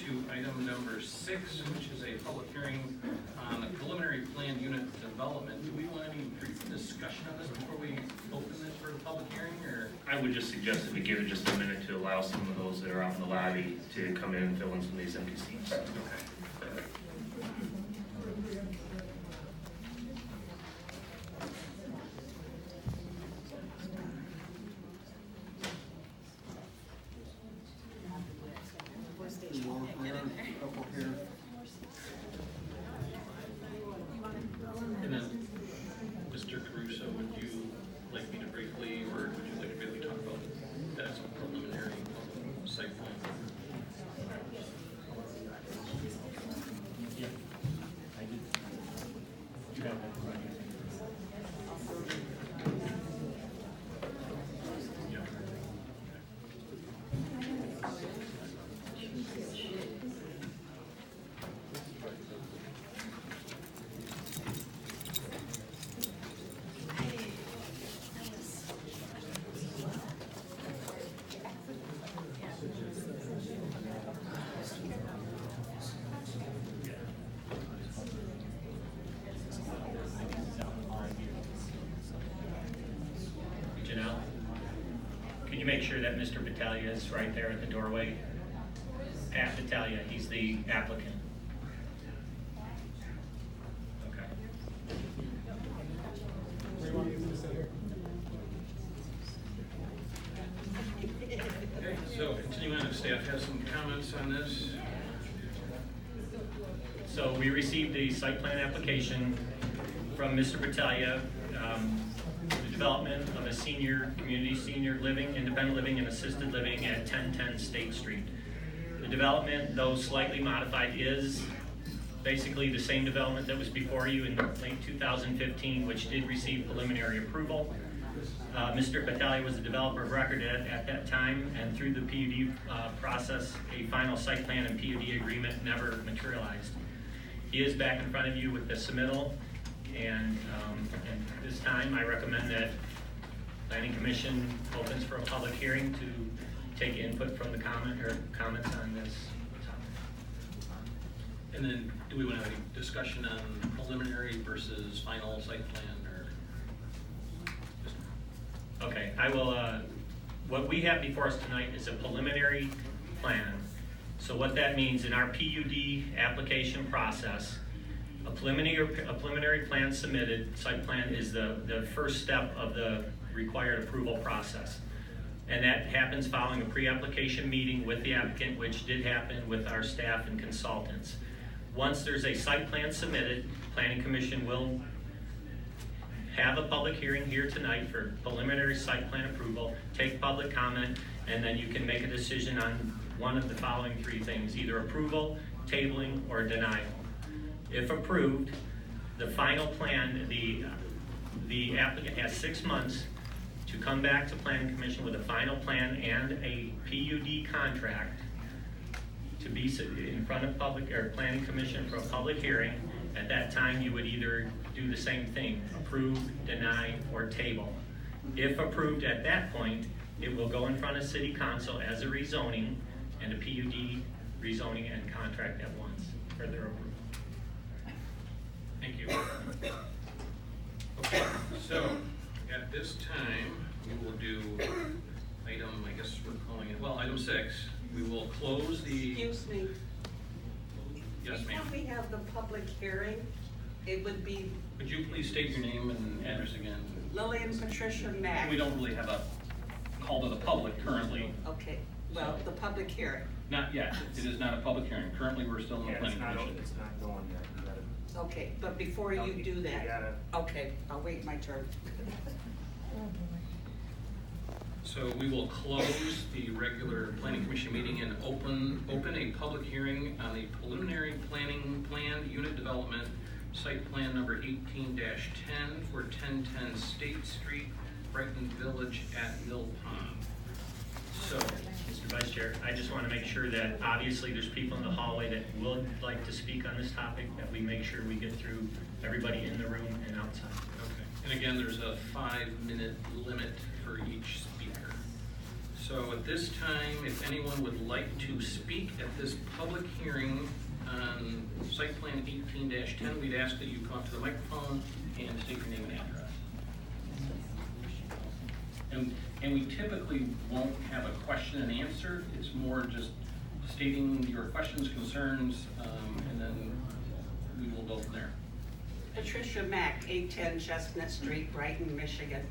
to item number 6, which is a public hearing on the preliminary plan unit development. Do we want any brief discussion on this before we open this for the public hearing, or? I would just suggest that we give it just a minute to allow some of those that are out in the lobby to come in and fill in some of these empty seats. Okay. And then, Mr. Caruso, would you like me to briefly, or would you like to briefly talk about that as a preliminary site plan? Yeah, I did. You got that. Yeah. Janelle, can you make sure that Mr. Battaglia is right there at the doorway? Pat Battaglia, he's the applicant. Okay. Okay, so continuing on, if staff has some comments on this. So we received the site plan application from Mr. Battaglia, the development of a community senior living, independent living, and assisted living at 1010 State Street. The development, though slightly modified, is basically the same development that was before you in late 2015, which did receive preliminary approval. Mr. Battaglia was the developer of record at that time, and through the PUD process, a final site plan and PUD agreement never materialized. He is back in front of you with the submittal, and this time I recommend that Planning Commission opens for a public hearing to take input from the comments on this topic. And then, do we want to have a discussion on preliminary versus final site plan, or? Okay, I will, what we have before us tonight is a preliminary plan. So what that means in our PUD application process, a preliminary plan submitted, site plan is the first step of the required approval process. And that happens following a pre-application meeting with the applicant, which did happen with our staff and consultants. Once there's a site plan submitted, Planning Commission will have a public hearing here tonight for preliminary site plan approval, take public comment, and then you can make a decision on one of the following 3 things, either approval, tabling, or denial. If approved, the final plan, the applicant has 6 months to come back to Planning Commission with a final plan and a PUD contract to be in front of Planning Commission for a public hearing. At that time, you would either do the same thing, approve, deny, or table. If approved at that point, it will go in front of City Council as a rezoning and a PUD rezoning and contract at once for their approval. Thank you. Okay, so at this time, we will do item, I guess we're calling it, well, item 6. We will close the. Excuse me. Yes, ma'am. Before we have the public hearing, it would be Would you please state your name and address again? Lillian Patricia Mack. We don't really have a call to the public currently. Okay, well, the public hearing. Not yet. It is not a public hearing. Currently, we're still in the planning commission. It's not going yet. You gotta- Okay, but before you do You that, gotta- okay, I'll wait my turn. So we will close the regular planning commission meeting and open a public hearing on the preliminary planning plan unit development site plan number 18-10 for 1010 State Street, Brighton Village at Mill Pond. So, Mr. Vice Chair, I just want to make sure that obviously there's people in the hallway that would like to speak on this topic, that we make sure we get through everybody in the room and outside. okay. And again, there's a 5-minute limit for each speaker. So at this time, if anyone would like to speak at this public hearing on site plan 18-10, we'd ask that you come up to the microphone and state your name and address. And we typically won't have a question and answer. It's more just stating your questions, concerns, and then we will go from there. Patricia Mack, 810 Chestnut Street, Brighton, Michigan.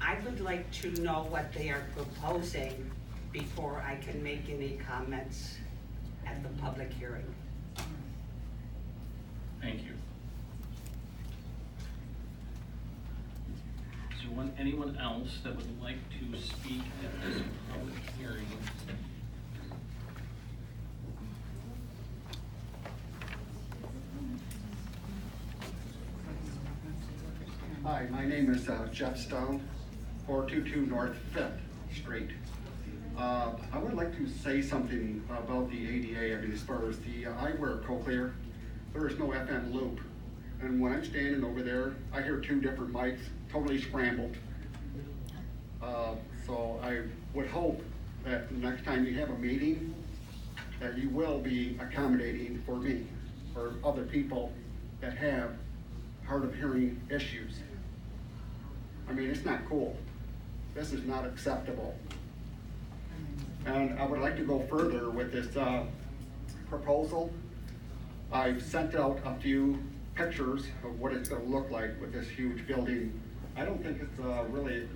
I would like to know what they are proposing before I can make any comments at the public hearing. Thank you. Is there anyone else that would like to speak at this public hearing? Hi, my name is Jeff Stone, 422 North 5th Street. I would like to say something about the ADA. I mean, as far as I wear cochlear, there is no FM loop. And when I'm standing over there, I hear two different mics, totally scrambled. So I would hope that the next time you have a meeting, that you will be accommodating for me or other people that have hard of hearing issues. I mean, it's not cool. This is not acceptable. And I would like to go further with this proposal. I've sent out a few pictures of what it's gonna look like with this huge building. I don't think it's really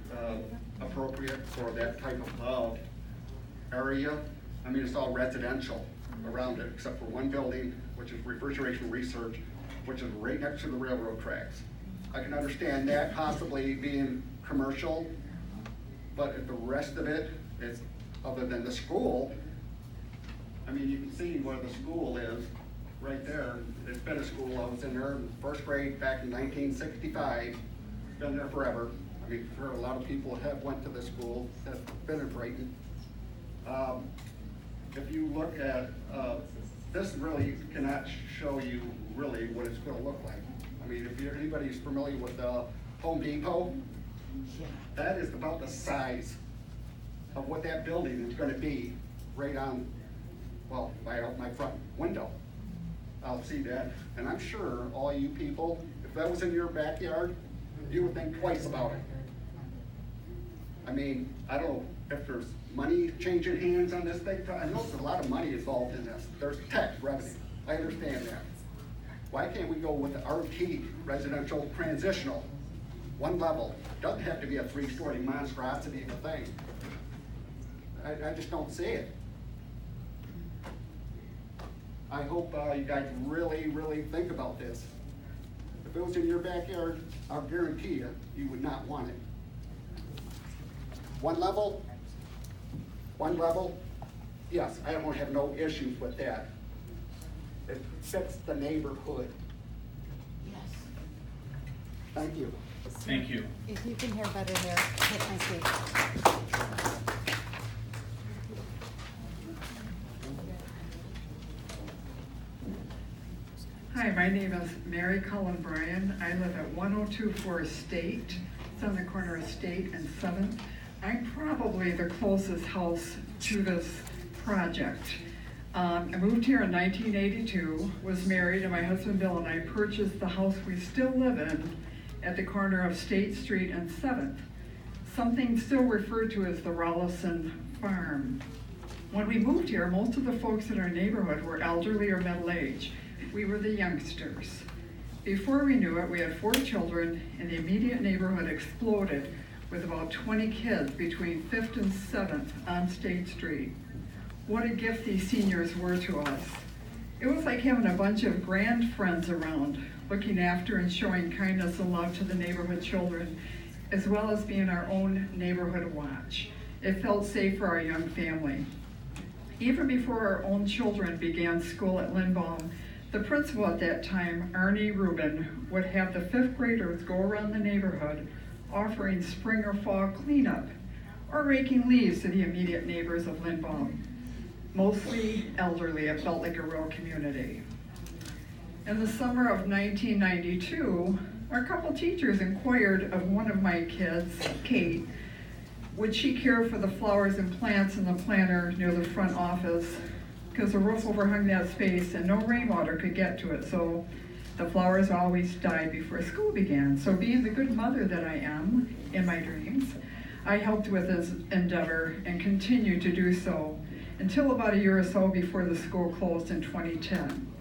appropriate for that type of area. I mean, it's all residential around it, except for one building, which is Refrigeration Research, which is right next to the railroad tracks. I can understand that possibly being commercial, but if the rest of it is, other than the school, I mean, you can see where the school is right there. It's been a school. I was in there in first grade back in 1965. It's been there forever. I mean, for a lot of people have went to the school that's been in Brighton. If you look at, this really cannot show you really what it's gonna look like. I mean, if anybody's familiar with Home Depot, that is about the size of what that building is gonna be right on, well, right out my front window. I'll see that, and I'm sure all you people, if that was in your backyard, you would think twice about it. I mean, I don't know if there's money changing hands on this thing. I know there's a lot of money involved in this. There's tax revenue, I understand that. Why can't we go with the RT, residential transitional, one level? Doesn't have to be a 3-story monstrosity of a thing. I just don't see it. I hope you guys really, really think about this. If it was in your backyard, I'll guarantee you, you would not want it. One level, yes, I don't have no issues with that. It fits the neighborhood. Yes. Thank you. Thank you. If you can hear better there, hit my speaker. Hi, my name is Mary Cullen Bryan. I live at 1024 State. It's on the corner of State and 7th. I'm probably the closest house to this project. I moved here in 1982, was married, and my husband Bill and I purchased the house we still live in at the corner of State Street and 7th, something still referred to as the Rollison Farm. When we moved here, most of the folks in our neighborhood were elderly or middle-aged. We were the youngsters. Before we knew it, we had 4 children, and the immediate neighborhood exploded with about 20 kids between 5th and 7th on State Street. What a gift these seniors were to us. It was like having a bunch of grand friends around, looking after and showing kindness and love to the neighborhood children, as well as being our own neighborhood watch. It felt safe for our young family. Even before our own children began school at Lindbaum, the principal at that time, Arnie Rubin, would have the 5th graders go around the neighborhood offering spring or fall cleanup or raking leaves to the immediate neighbors of Lindbaum. Mostly elderly, it felt like a real community. In the summer of 1992, a couple teachers inquired of one of my kids, Kate, Would she care for the flowers and plants in the planter near the front office? Because the roof overhung that space and no rainwater could get to it, so the flowers always died before school began. So being the good mother that I am in my dreams, I helped with this endeavor and continue to do so until about a year or so before the school closed in 2010.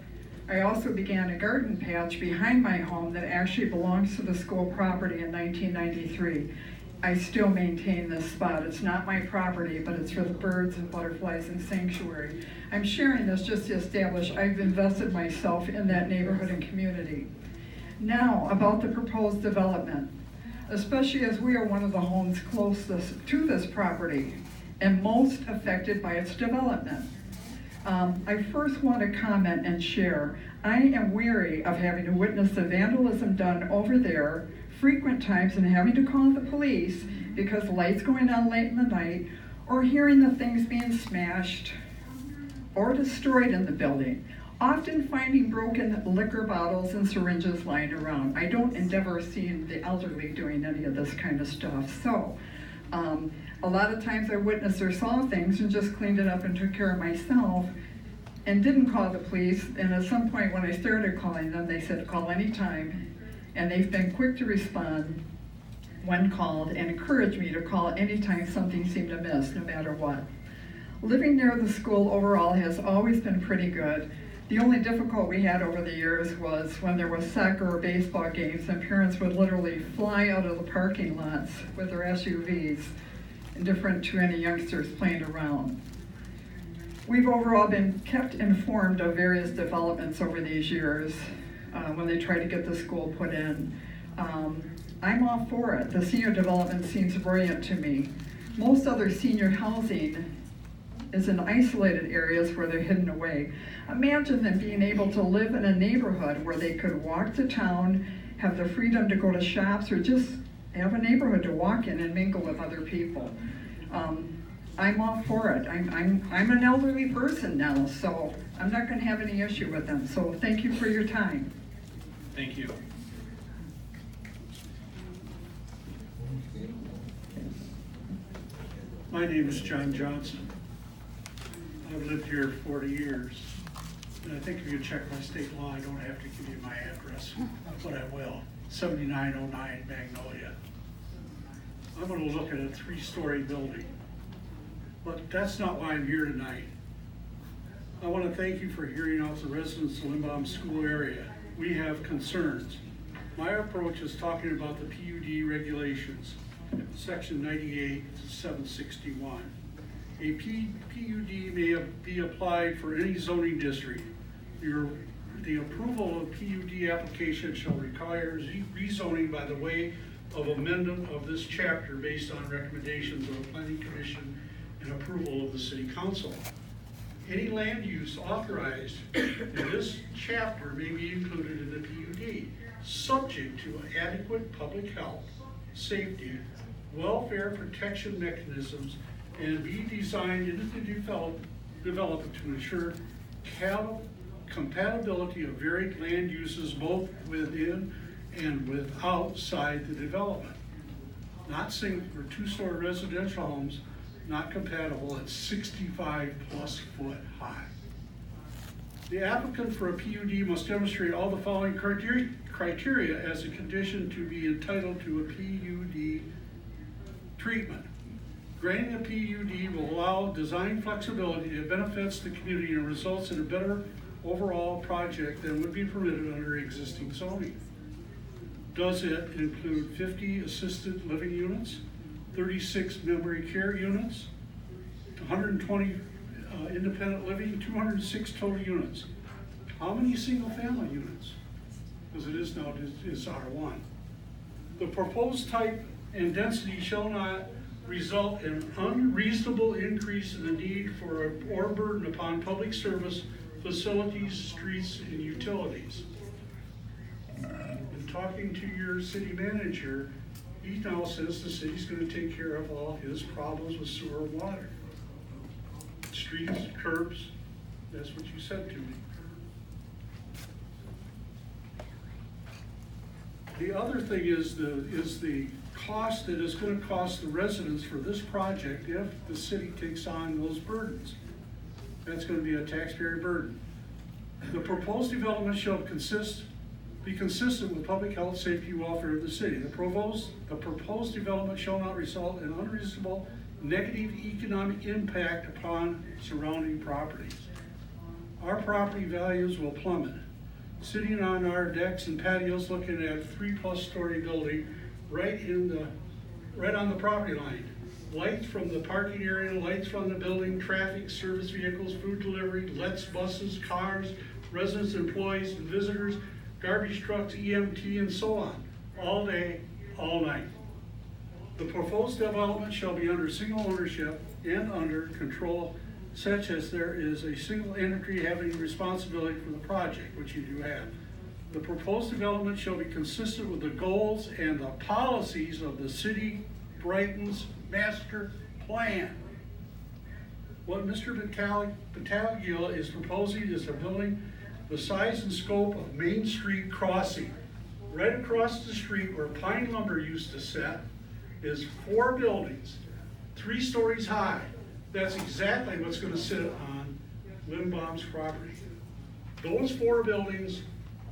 I also began a garden patch behind my home that actually belongs to the school property in 1993. I still maintain this spot. It's not my property, but it's for the birds and butterflies and sanctuary. I'm sharing this just to establish I've invested myself in that neighborhood and community. Now, about the proposed development, especially as we are one of the homes closest to this property and most affected by its development. I first want to comment and share, I am weary of having to witness the vandalism done over there frequent times and having to call the police because lights going on late in the night, or hearing the things being smashed or destroyed in the building, often finding broken liquor bottles and syringes lying around. I don't endeavor seeing the elderly doing any of this kind of stuff. So a lot of times I witnessed or saw things and just cleaned it up and took care of myself and didn't call the police. And at some point when I started calling them, they said call anytime. And they've been quick to respond when called and encouraged me to call anytime something seemed amiss, no matter what. Living near the school overall has always been pretty good. The only difficult we had over the years was when there was soccer or baseball games and parents would literally fly out of the parking lots with their SUVs, indifferent to any youngsters playing around. We've overall been kept informed of various developments over these years when they try to get the school put in. I'm all for it. The senior development seems brilliant to me. Most other senior housing is in isolated areas where they're hidden away. Imagine them being able to live in a neighborhood where they could walk to town, have the freedom to go to shops, or just have a neighborhood to walk in and mingle with other people. I'm all for it. I'm an elderly person now, so I'm not going to have any issue with them. So thank you for your time. Thank you. My name is John Johnson. I've lived here 40 years. And I think if you check my state law, I don't have to give you my address, but I will. 7909 Magnolia. I'm going to look at a 3-story building. But that's not why I'm here tonight. I want to thank you for hearing out the residents of the Lindbaum School area. We have concerns. My approach is talking about the PUD regulations, section 98-761. A PUD may be applied for any zoning district. The approval of PUD application shall require rezoning by the way of amendment of this chapter based on recommendations of the Planning Commission and approval of the City Council. Any land use authorized in this chapter may be included in the PUD, subject to adequate public health, safety, welfare protection mechanisms, and be designed into the development to ensure compatibility of varied land uses both within and outside the development. Not single or 2-story residential homes not compatible at 65+ foot high. The applicant for a PUD must demonstrate all the following criteria as a condition to be entitled to a PUD treatment. Granting a PUD will allow design flexibility that benefits the community and results in a better overall project than would be permitted under existing zoning. Does it include 50 assisted living units, 36 memory care units, 120 independent living, 206 total units? How many single family units? Because it is now is R1. The proposed type and density shall not result in unreasonable increase in the need for or burden upon public service, facilities, streets, and utilities. In talking to your city manager, he now says the city's going to take care of all his problems with sewer and water. Streets, curbs, that's what you said to me. The other thing is the cost that it's gonna cost the residents for this project if the city takes on those burdens. That's gonna be a taxpayer burden. The proposed development shall be consistent with public health, safety, and welfare of the city. The proposed development shall not result in unreasonable negative economic impact upon surrounding properties. Our property values will plummet. Sitting on our decks and patios looking at a 3+ story building right on the property line. Lights from the parking area, lights from the building, traffic, service vehicles, food delivery, lets, buses, cars, residents, employees, and visitors, garbage trucks, EMT, and so on, all day, all night. The proposed development shall be under single ownership and under control such as there is a single entity having responsibility for the project, which you do have. The proposed development shall be consistent with the goals and the policies of the city Brighton's master plan. What Mr. Battaglia is proposing is a building the size and scope of Main Street crossing. Right across the street where Pine Lumber used to sit is 4 buildings, 3 stories high. That's exactly what's gonna sit on Limbaum's property. Those 4 buildings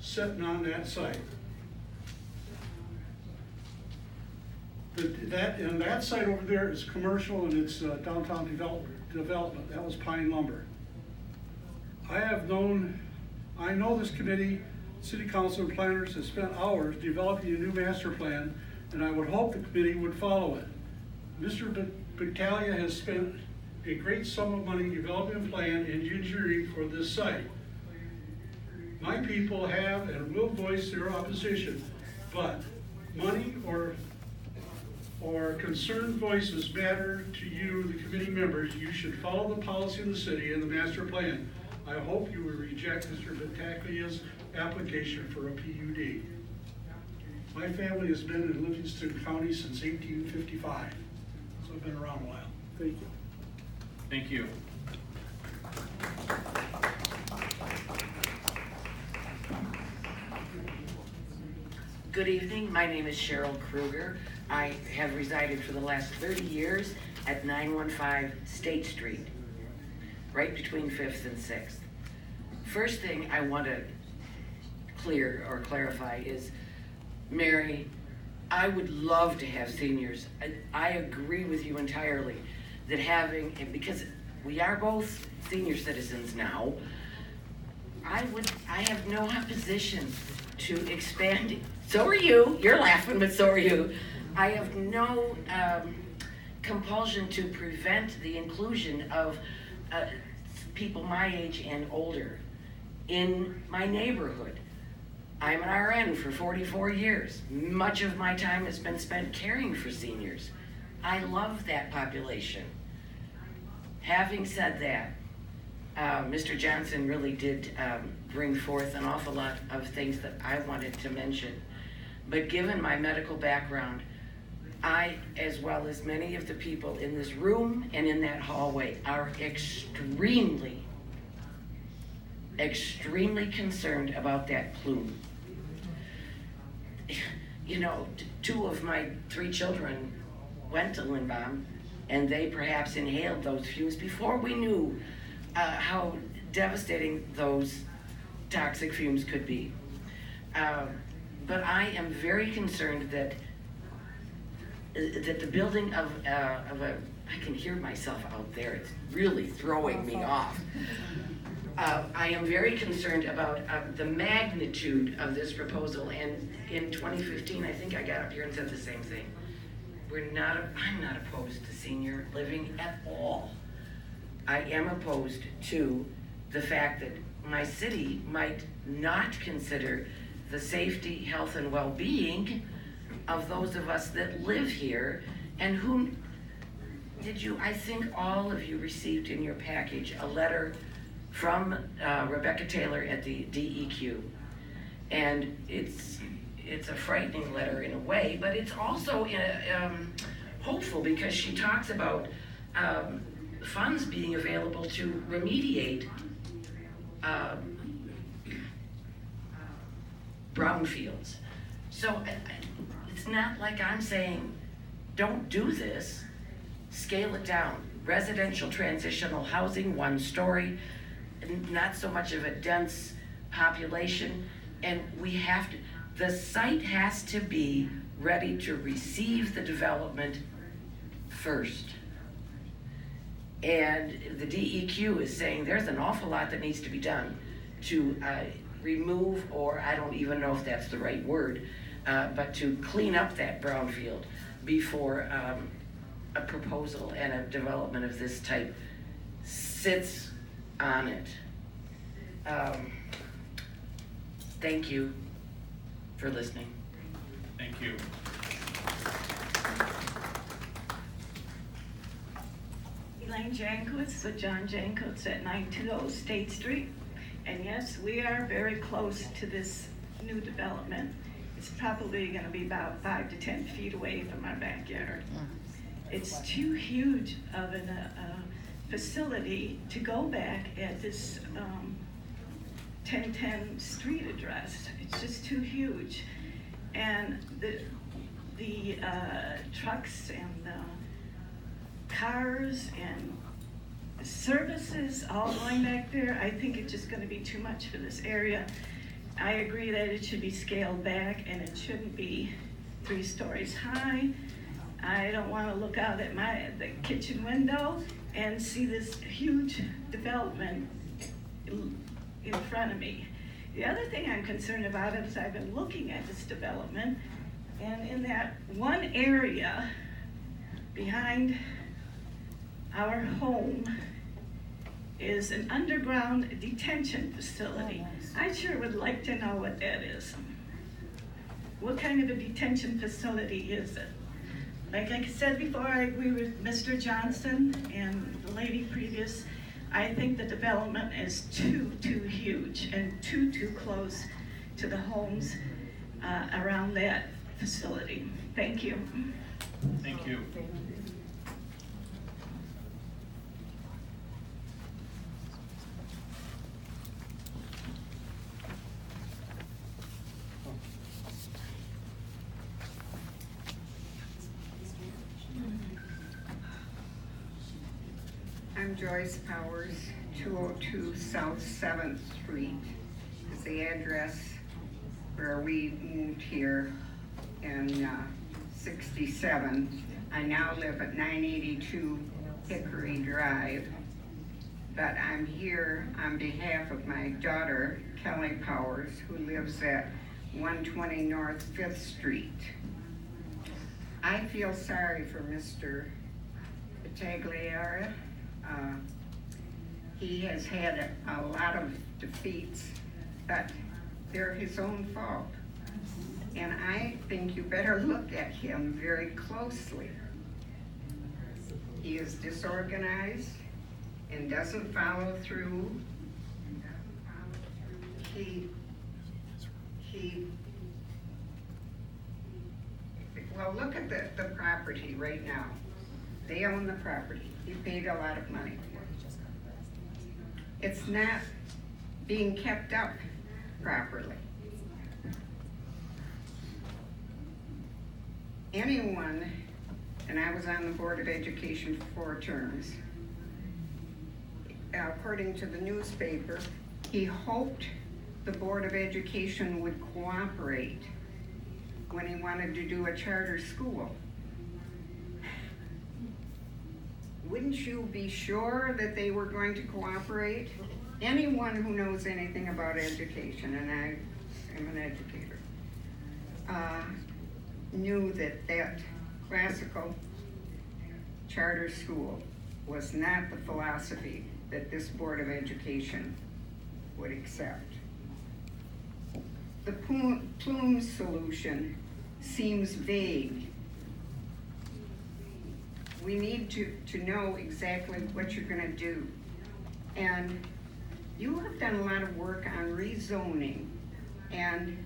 sitting on that site. And that site over there is commercial and it's downtown development. That was Pine Lumber. I know this committee, city council and planners have spent hours developing a new master plan, and I would hope the committee would follow it. Mr. Battaglia has spent a great sum of money developing a plan and engineering for this site. My people have and will voice their opposition, but money or concerned voices matter to you, the committee members. You should follow the policy of the city and the master plan. I hope you will reject Mr. Battaglia's application for a PUD. My family has been in Livingston County since 1855, so I've been around a while. Thank you. Thank you. Good evening, my name is Cheryl Kruger. I have resided for the last 30 years at 915 State Street, right between 5th and 6th. First thing I want to clarify is, Mary, I would love to have seniors. I agree with you entirely that because we are both senior citizens now, I have no opposition to expanding. So are you, you're laughing, but so are you. I have no compulsion to prevent the inclusion of people my age and older in my neighborhood. I'm an RN for 44 years. Much of my time has been spent caring for seniors. I love that population. Having said that, Mr. Johnson really did bring forth an awful lot of things that I wanted to mention. But given my medical background, I, as well as many of the people in this room and in that hallway, are extremely concerned about that plume. You know, 2 of my 3 children went to Lindbaum, and they perhaps inhaled those fumes before we knew how devastating those toxic fumes could be. But I am very concerned that the building of I can hear myself out there, it's really throwing me off. I am very concerned about the magnitude of this proposal, and in 2015, I think I got up here and said the same thing. I'm not opposed to senior living at all. I am opposed to the fact that my city might not consider the safety, health, and well-being of those of us that live here, and I think all of you received in your package a letter from Rebecca Taylor at the DEQ. And it's a frightening letter in a way, but it's also hopeful, because she talks about funds being available to remediate brownfields. So it's not like I'm saying, don't do this. Scale it down. Residential transitional housing, 1 story, not so much of a dense population. And we have to, the site has to be ready to receive the development first. And the DEQ is saying there's an awful lot that needs to be done to remove, or I don't even know if that's the right word, but to clean up that brownfield before a proposal and a development of this type sits on it. Thank you for listening. Thank you. Elaine Jankowitz with John Jankowitz at 920 State Street. And yes, we are very close to this new development. It's probably gonna be about 5 to 10 feet away from our backyard. It's too huge of a facility to go back at this 1010 street address. It's just too huge. And the trucks and the cars and services all going back there, I think it's just gonna be too much for this area. I agree that it should be scaled back and it shouldn't be 3 stories high. I don't wanna look out at the kitchen window and see this huge development in front of me. The other thing I'm concerned about is I've been looking at this development, and in that one area behind our home is an underground detention facility. I sure would like to know what that is. What kind of a detention facility is it? Like I said before, I agree with Mr. Johnson and the lady previous. I think the development is too huge and too close to the homes around that facility. Thank you. Thank you. I'm Joyce Powers, 202 South 7th Street is the address where we moved here in 67. I now live at 982 Hickory Drive, but I'm here on behalf of my daughter, Kelly Powers, who lives at 120 North 5th Street. I feel sorry for Mr. Battagliara. He has had a lot of defeats, but they're his own fault. And I think you better look at him very closely. He is disorganized and doesn't follow through. Well, look at the property right now. They own the property. He paid a lot of money for it. It's not being kept up properly. Anyone, and I was on the Board of Education for 4 terms, according to the newspaper, he hoped the Board of Education would cooperate when he wanted to do a charter school. Wouldn't you be sure that they were going to cooperate? Anyone who knows anything about education, and I am an educator, knew that that classical charter school was not the philosophy that this Board of Education would accept. The plume solution seems vague. We need to know exactly what you're gonna do. And you have done a lot of work on rezoning and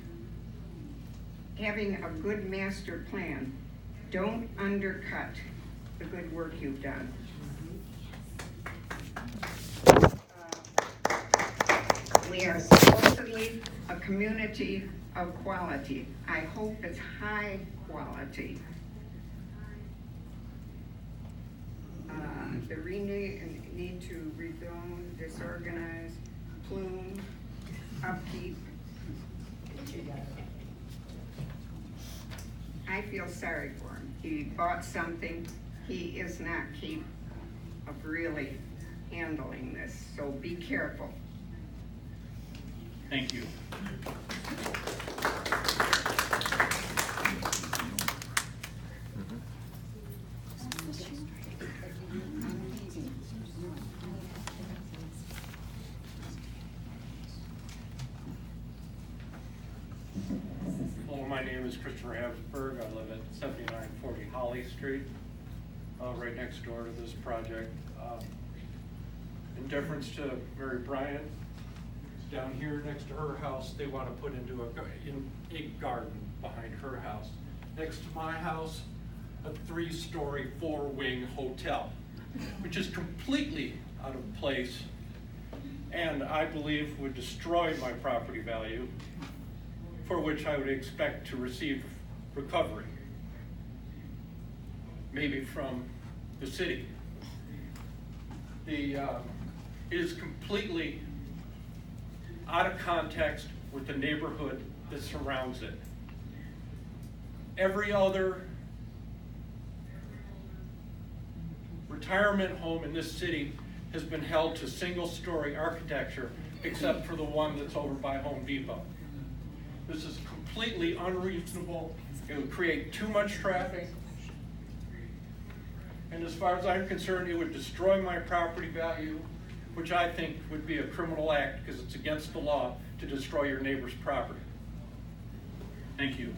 having a good master plan. Don't undercut the good work you've done. We are supposedly a community of quality. I hope it's high quality. The need to rezone, disorganize, plume, upkeep. I feel sorry for him. He bought something he is not capable of really handling this, so be careful. Thank you. Hello, my name is Christopher Habsburg. I live at 7940 Holly Street, right next door to this project. In deference to Mary Bryant, down here next to her house, they want to put into a garden behind her house. Next to my house, a 3-story, 4-wing hotel, which is completely out of place and I believe would destroy my property value, for which I would expect to receive recovery, maybe from the city. It is completely out of context with the neighborhood that surrounds it. Every other retirement home in this city has been held to single-story architecture, except for the one that's over by Home Depot. This is completely unreasonable. It would create too much traffic. And as far as I'm concerned, it would destroy my property value, which I think would be a criminal act because it's against the law to destroy your neighbor's property. Thank you.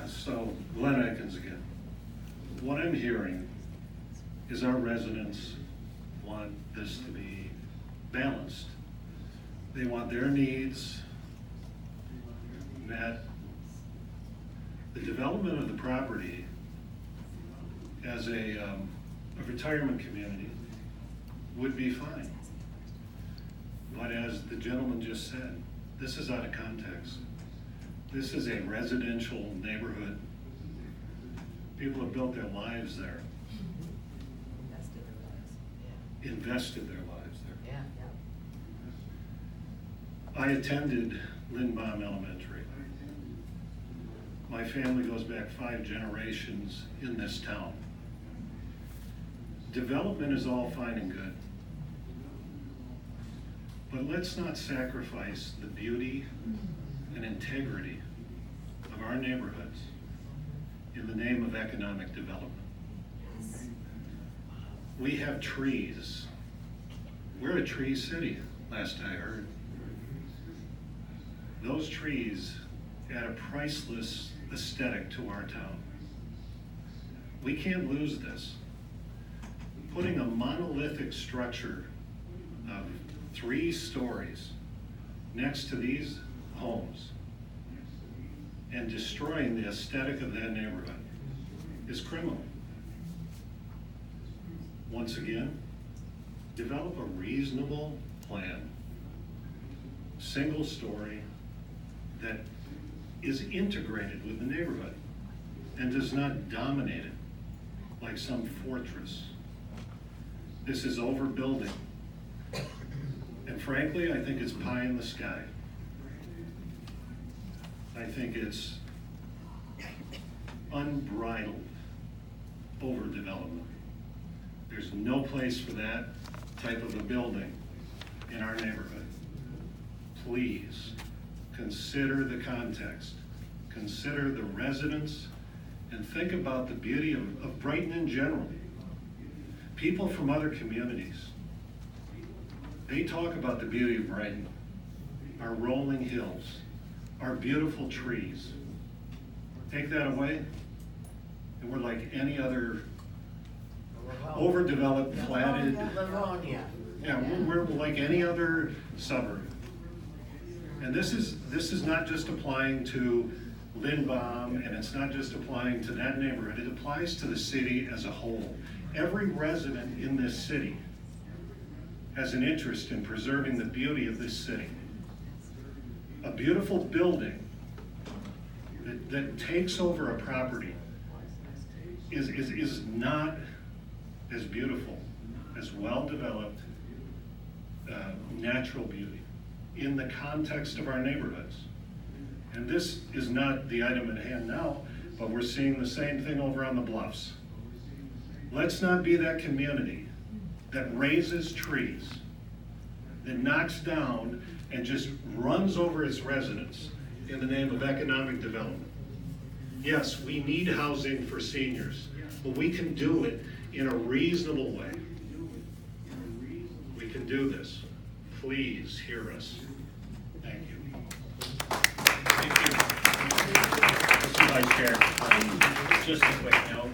So, Glenn Atkins again. What I'm hearing is our residents want this to be balanced. They want their needs met. The development of the property as a retirement community would be fine. But as the gentleman just said, this is out of context. This is a residential neighborhood. People have built their lives there. Invested their lives there. Yeah. I attended Lindbaum Elementary. My family goes back 5 generations in this town. Development is all fine and good. But let's not sacrifice the beauty and integrity of our neighborhoods in the name of economic development. We have trees. We're a tree city, last I heard. Those trees add a priceless aesthetic to our town. We can't lose this. Putting a monolithic structure of 3 stories next to these homes and destroying the aesthetic of that neighborhood is criminal. Once again, develop a reasonable plan, single story, that is integrated with the neighborhood and does not dominate it like some fortress. This is overbuilding. And frankly, I think it's pie in the sky. I think it's unbridled overdevelopment. There's no place for that type of a building in our neighborhood. Please consider the context, consider the residents, and think about the beauty of Brighton in general. People from other communities, they talk about the beauty of Brighton, our rolling hills, our beautiful trees. Take that away, and we're like any other overdeveloped, platted. Livonia. Yeah, we're like any other suburb. And this is not just applying to Lindbaum, and it's not just applying to that neighborhood, it applies to the city as a whole. Every resident in this city has an interest in preserving the beauty of this city. A beautiful building that takes over a property is not as beautiful as well-developed natural beauty in the context of our neighborhoods. And this is not the item at hand now, but we're seeing the same thing over on the bluffs. Let's not be that community that raises trees, that knocks down and just runs over its residents in the name of economic development. Yes, we need housing for seniors, but we can do it in a reasonable way. We can do this. Please hear us. Thank you. Thank you. Mr. Vice Chair, just a quick note.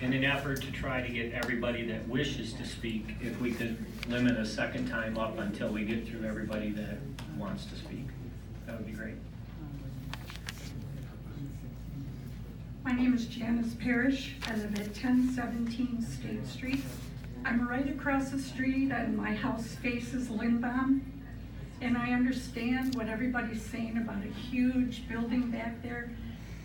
In an effort to try to get everybody that wishes to speak, if we could limit a second time up until we get through everybody that wants to speak, that would be great. My name is Janice Parrish. I live at 1017 State Street. I'm right across the street and my house faces Lindbaum. And I understand what everybody's saying about a huge building back there,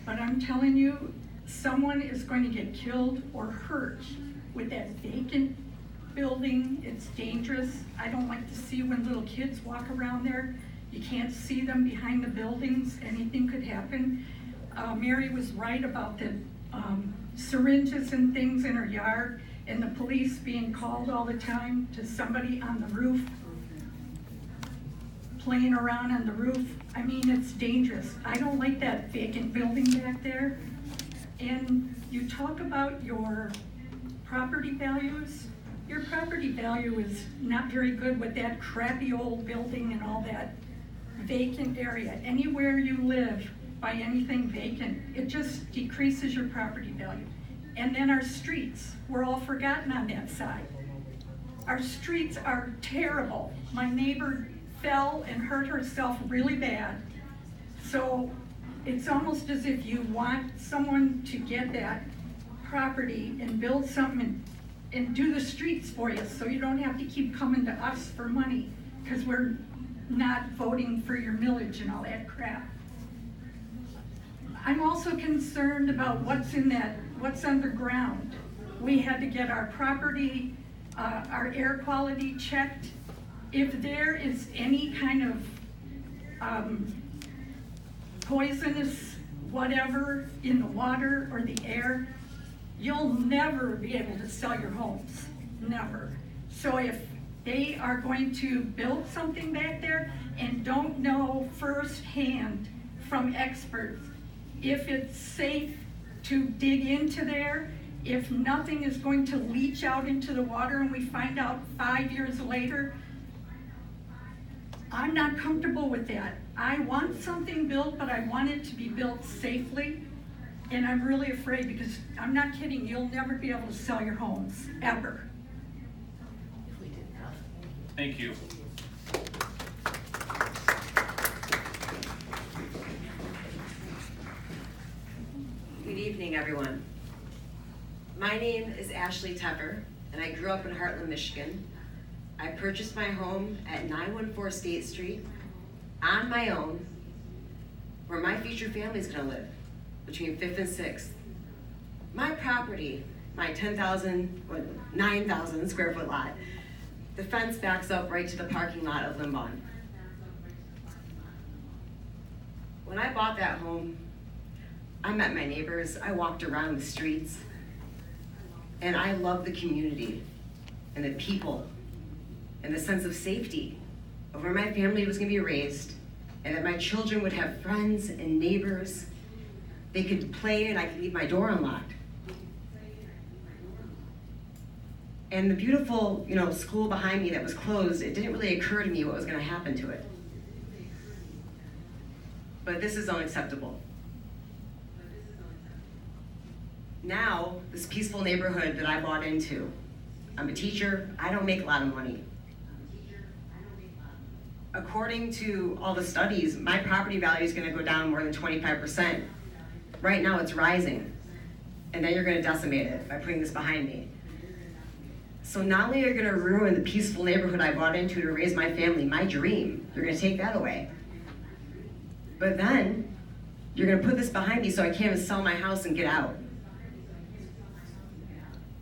but I'm telling you, someone is going to get killed or hurt with that vacant building. It's dangerous. I don't like to see when little kids walk around there. You can't see them behind the buildings. Anything could happen. Mary was right about the syringes and things in her yard and the police being called all the time to somebody on the roof, playing around on the roof. I mean, it's dangerous. I don't like that vacant building back there. And you talk about your property values. Your property value is not very good with that crappy old building and all that vacant area. Anywhere you live, by anything vacant, it just decreases your property value. And then our streets, we're all forgotten on that side. Our streets are terrible. My neighbor fell and hurt herself really bad. So it's almost as if you want someone to get that property and build something and do the streets for you so you don't have to keep coming to us for money because we're not voting for your millage and all that crap. I'm also concerned about what's underground. We had to get our property, our air quality checked. If there is any kind of poisonous whatever in the water or the air, you'll never be able to sell your homes, never. So if they are going to build something back there and don't know firsthand from experts if it's safe to dig into there, if nothing is going to leach out into the water and we find out 5 years later, I'm not comfortable with that. I want something built, but I want it to be built safely. And I'm really afraid because, I'm not kidding, you'll never be able to sell your homes, ever. Thank you. Good evening, everyone. My name is Ashley Tepper, and I grew up in Heartland, Michigan. I purchased my home at 914 State Street on my own, where my future family is going to live, between 5th and 6th. My property, my 9,000 square foot lot, the fence backs up right to the parking lot of Limbon. When I bought that home, I met my neighbors, I walked around the streets, and I loved the community and the people and the sense of safety of where my family was gonna be raised, and that my children would have friends and neighbors. They could play and I could leave my door unlocked. And the beautiful, school behind me that was closed, it didn't really occur to me what was gonna happen to it. But this is unacceptable. Now, this peaceful neighborhood that I bought into, I'm a teacher, I don't make a lot of money. According to all the studies, my property value is gonna go down more than 25% Right now it's rising. And then you're gonna decimate it by putting this behind me. So not only are you gonna ruin the peaceful neighborhood I bought into to raise my family, my dream, you're gonna take that away. But then, you're gonna put this behind me so I can't even sell my house and get out.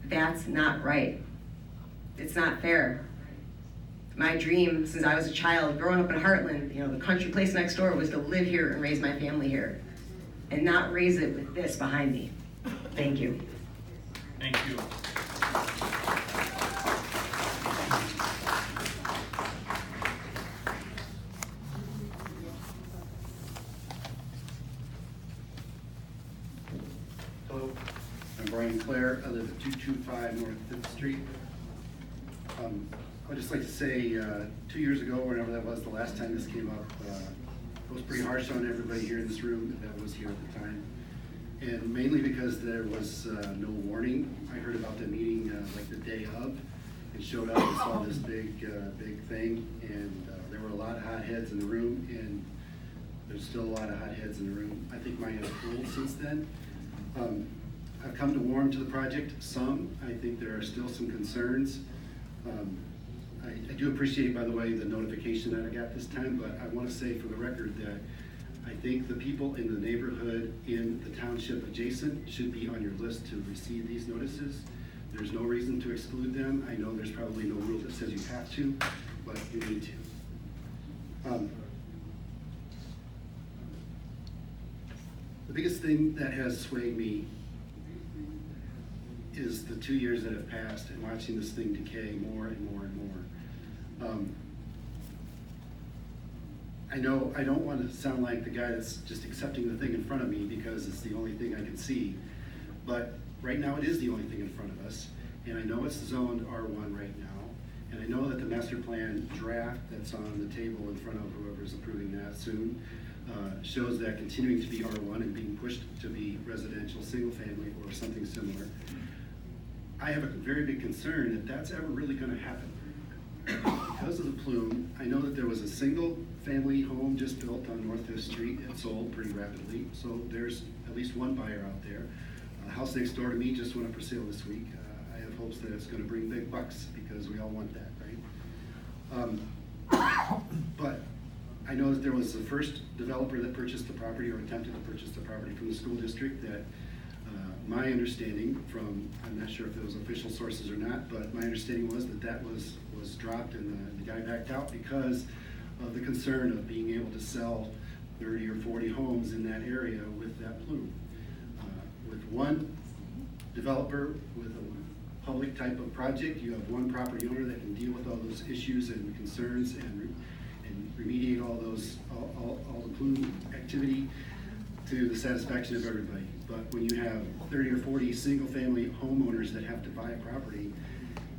That's not right. It's not fair. My dream since I was a child, growing up in Heartland, the country place next door, was to live here and raise my family here. And not raise it with this behind me. Thank you. Thank you. Hello, I'm Brian Clare. I live at 225 North 5th Street. I'd just like to say 2 years ago, whenever that was, the last time this came up, it was pretty harsh on everybody here in this room that was here at the time. And mainly because there was no warning. I heard about the meeting like the day of, and showed up and saw this big thing, and there were a lot of hot heads in the room, and there's still a lot of hot heads in the room. I think mine has cooled since then. I've come to warm to the project some. I think there are still some concerns. I do appreciate, by the way, the notification that I got this time, but I want to say for the record that I think the people in the neighborhood in the township adjacent should be on your list to receive these notices. There's no reason to exclude them. I know there's probably no rule that says you have to, but you need to. The biggest thing that has swayed me is the 2 years that have passed and watching this thing decay more and more and more. I know I don't want to sound like the guy that's just accepting the thing in front of me because it's the only thing I can see, but right now it is the only thing in front of us, and I know it's zoned R1 right now, and I know that the master plan draft that's on the table in front of whoever's approving that soon shows that continuing to be R1 and being pushed to be residential, single family, or something similar. I have a very big concern that that's ever really going to happen. Because of the plume, I know that there was a single family home just built on North 5th Street. It sold pretty rapidly, so there's at least one buyer out there. The house next door to me just went up for sale this week. I have hopes that it's going to bring big bucks because we all want that, right? But I know that there was the first developer that purchased the property or attempted to purchase the property from the school district that my understanding from, I'm not sure if it was official sources or not, but my understanding was that that was dropped and the guy backed out because of the concern of being able to sell 30 or 40 homes in that area with that plume. With one developer with a public type of project, you have one property owner that can deal with all those issues and concerns and remediate all the plume activity to the satisfaction of everybody. But when you have 30 or 40 single-family homeowners that have to buy a property,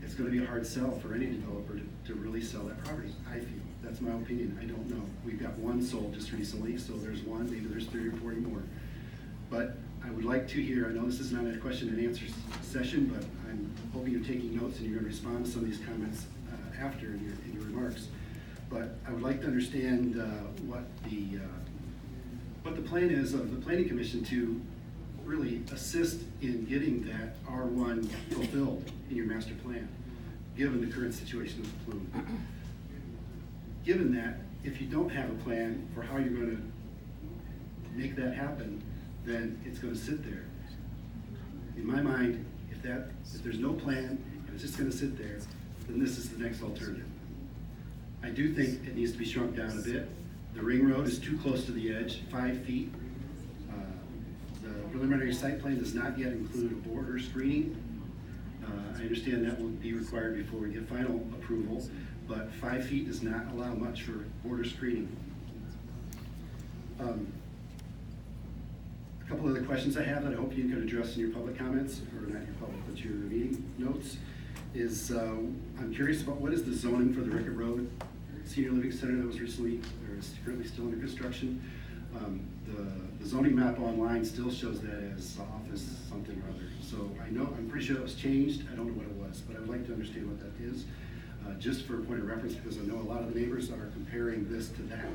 it's going to be a hard sell for any developer to really sell that property, I feel. That's my opinion. I don't know. We've got one sold just recently, so there's one, maybe there's 30 or 40 more. But I would like to hear, I know this is not a question and answer session, but I'm hoping you're taking notes and you're going to respond to some of these comments after in your remarks. But I would like to understand what the plan is of the Planning Commission to really assist in getting that R1 fulfilled in your master plan, given the current situation of the plume. Given that, if you don't have a plan for how you're going to make that happen, then it's going to sit there. In my mind, if there's no plan and it's just going to sit there, then this is the next alternative. I do think it needs to be shrunk down a bit. The ring road is too close to the edge, 5 feet. The preliminary site plan does not yet include a border screening. I understand that will be required before we get final approval, but 5 feet does not allow much for border screening. A couple other questions I have that I hope you can address in your public comments, or not your public, but your meeting notes, is I'm curious about what is the zoning for the Rickett Road Senior Living Center that was recently, or is currently still under construction. The zoning map online still shows that as office something or other. So I know, I'm pretty sure that was changed. I don't know what it was, but I would like to understand what that is. Just for a point of reference, because I know a lot of the neighbors are comparing this to that.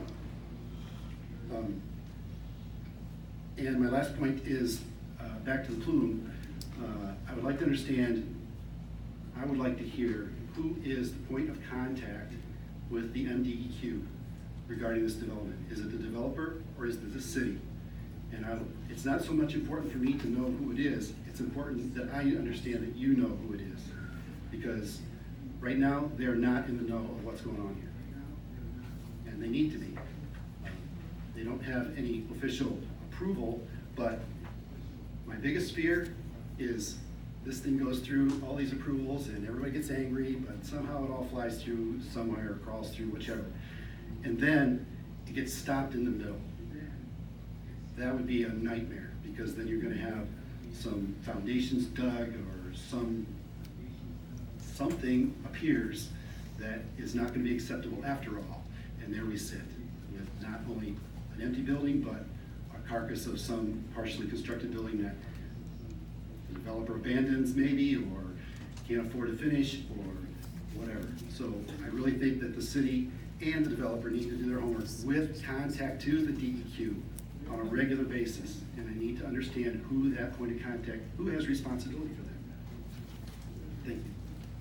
And my last point is, back to the plume. I would like to understand, I would like to hear who is the point of contact with the MDEQ regarding this development. Is it the developer or is it the city? And it's not so much important for me to know who it is, it's important that I understand that you know who it is. Because right now, they're not in the know of what's going on here. And they need to be. They don't have any official approval, but my biggest fear is this thing goes through all these approvals and everybody gets angry, but somehow it all flies through somewhere or crawls through, whichever. And then it gets stopped in the middle. That would be a nightmare, because then you're gonna have some foundations dug or something appears that is not gonna be acceptable after all. And there we sit with not only an empty building, but a carcass of some partially constructed building that the developer abandons maybe, or can't afford to finish, or whatever. So I really think that the city and the developer need to do their homework with contact to the DEQ on a regular basis. And I need to understand who that point of contact, who has responsibility for that. Thank you.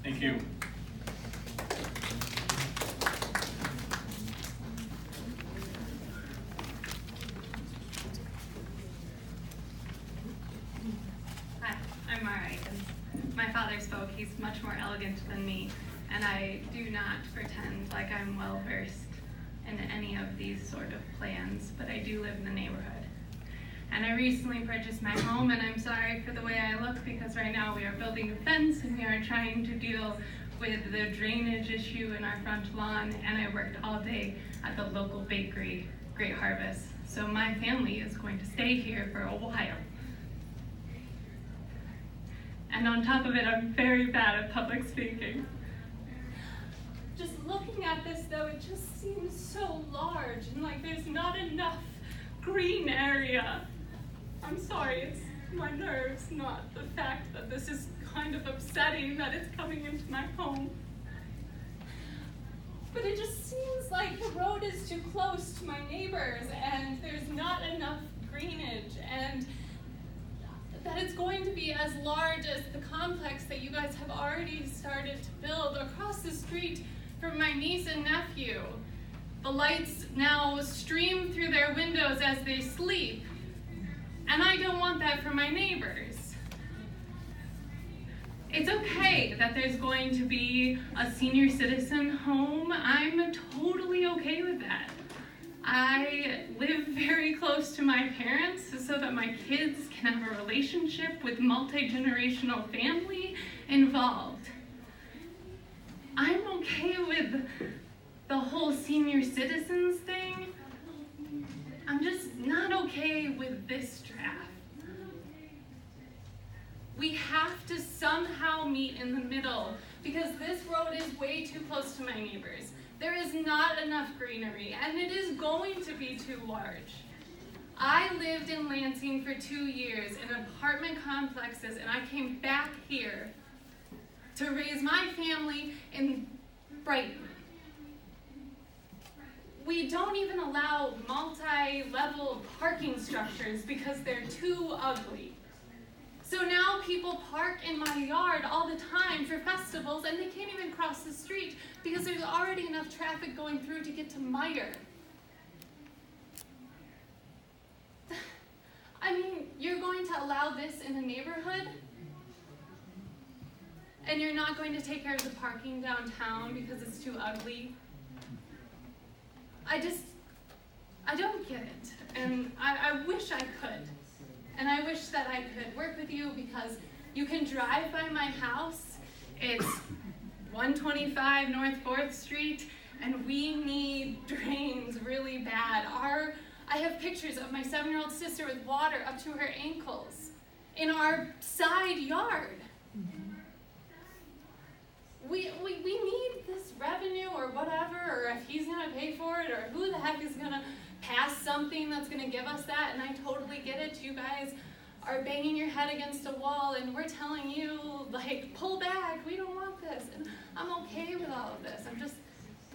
Thank you. Hi, I'm Mara Aikens. My father spoke. He's much more elegant than me, and I do not pretend like I'm well versed in any of these sort of plans, but I do live in the neighborhood. And I recently purchased my home, and I'm sorry for the way I look, because right now we are building a fence and we are trying to deal with the drainage issue in our front lawn, and I worked all day at the local bakery, Great Harvest. So my family is going to stay here for a while. And on top of it, I'm very bad at public speaking. Just looking at this though, it just seems so large and like there's not enough green area. I'm sorry, it's my nerves, not the fact that this is kind of upsetting that it's coming into my home. But it just seems like the road is too close to my neighbors and there's not enough greenage, and that it's going to be as large as the complex that you guys have already started to build across the street from my niece and nephew. The lights now stream through their windows as they sleep, and I don't want that for my neighbors. It's okay that there's going to be a senior citizen home. I'm totally okay with that. I live very close to my parents so that my kids can have a relationship with multi-generational family involved. I'm okay with the whole senior citizens thing. I'm just not okay with this draft. We have to somehow meet in the middle, because this road is way too close to my neighbors. There is not enough greenery, and it is going to be too large. I lived in Lansing for 2 years in apartment complexes, and I came back here to raise my family in Brighton. We don't even allow multi-level parking structures because they're too ugly. So now people park in my yard all the time for festivals, and they can't even cross the street because there's already enough traffic going through to get to Meyer. I mean, you're going to allow this in a neighborhood? And you're not going to take care of the parking downtown because it's too ugly? I don't get it. And I wish I could. And I wish that I could work with you, because you can drive by my house. It's 125 North 4th Street, and we need drains really bad. I have pictures of my 7-year-old sister with water up to her ankles in our side yard. We need this revenue or whatever, or if he's gonna pay for it, or who the heck is gonna pass something that's gonna give us that. And I totally get it. You guys are banging your head against a wall and we're telling you, like, pull back, we don't want this. And I'm okay with all of this. I'm just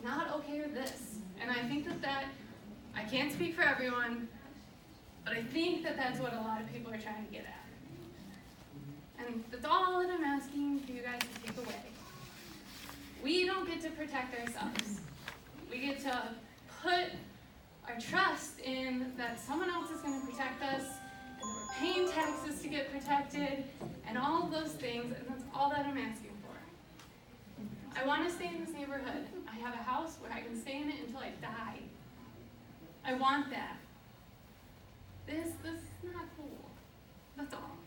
not okay with this. And I think that I can't speak for everyone, But I think that that's what a lot of people are trying to get at. And that's all that I'm asking for you guys to take away. We don't get to protect ourselves. We get to put our trust in that someone else is going to protect us, and that we're paying taxes to get protected, and all of those things, and that's all that I'm asking for. I want to stay in this neighborhood. I have a house where I can stay in it until I die. I want that. This is not cool. That's all.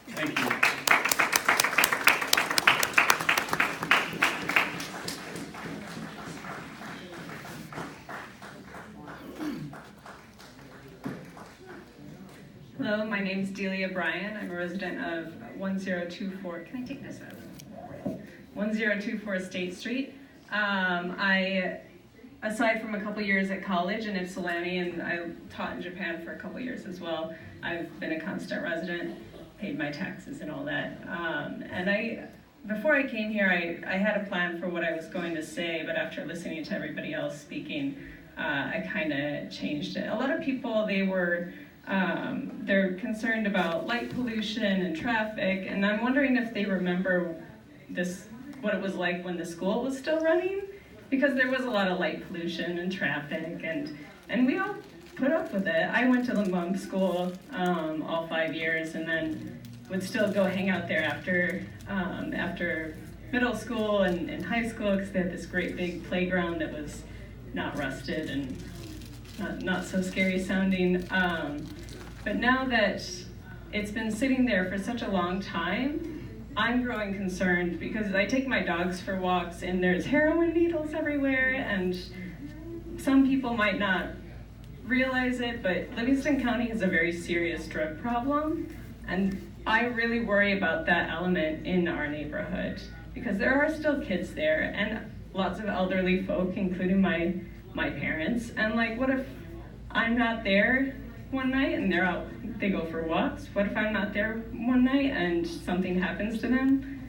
Thank you. Hello, my name is Delia Bryan. I'm a resident of 1024. Can I take this out? 1024 State Street. Aside from a couple years at college in Ypsilanti, and I taught in Japan for a couple years as well, I've been a constant resident, paid my taxes and all that. Before I came here, I had a plan for what I was going to say, but after listening to everybody else speaking, I kind of changed it. A lot of people, they're concerned about light pollution and traffic, and I'm wondering if they remember what it was like when the school was still running, because there was a lot of light pollution and traffic, and we all put up with it. I went to Limbom School all 5 years, and then would still go hang out there after middle school and high school, because they had this great big playground that was not rusted and not so scary sounding. But now that it's been sitting there for such a long time, I'm growing concerned because I take my dogs for walks and there's heroin needles everywhere, and some people might not realize it, but Livingston County has a very serious drug problem, and I really worry about that element in our neighborhood because there are still kids there and lots of elderly folk, including my parents, and like, what if I'm not there one night and they're out, they go for walks? What if I'm not there one night and something happens to them?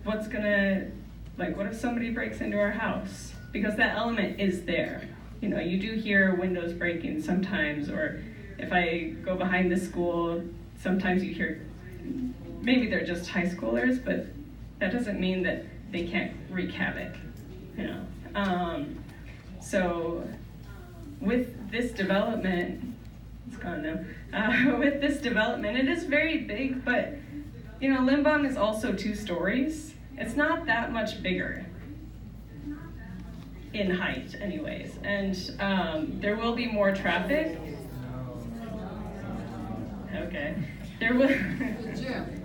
What if somebody breaks into our house? Because that element is there. You know, you do hear windows breaking sometimes, or if I go behind the school, sometimes you hear, maybe they're just high schoolers, but that doesn't mean that they can't wreak havoc, you know. So with this development, it's gone now. With this development, it is very big, but you know, Limbom is also 2 stories. It's not that much bigger in height, anyways, and there will be more traffic. Okay, there will. The gym.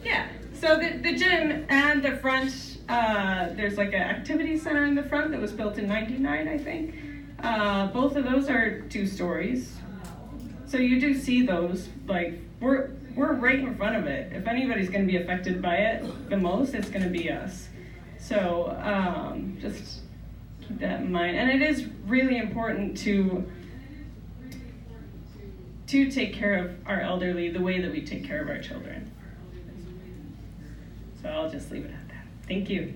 Yeah. So the gym and the front, there's like an activity center in the front that was built in '99, I think. Both of those are 2 stories. So you do see those, like, we're right in front of it. If anybody's gonna be affected by it the most, it's gonna be us. So just keep that in mind. And it is really important to take care of our elderly the way that we take care of our children. So I'll just leave it at that. Thank you.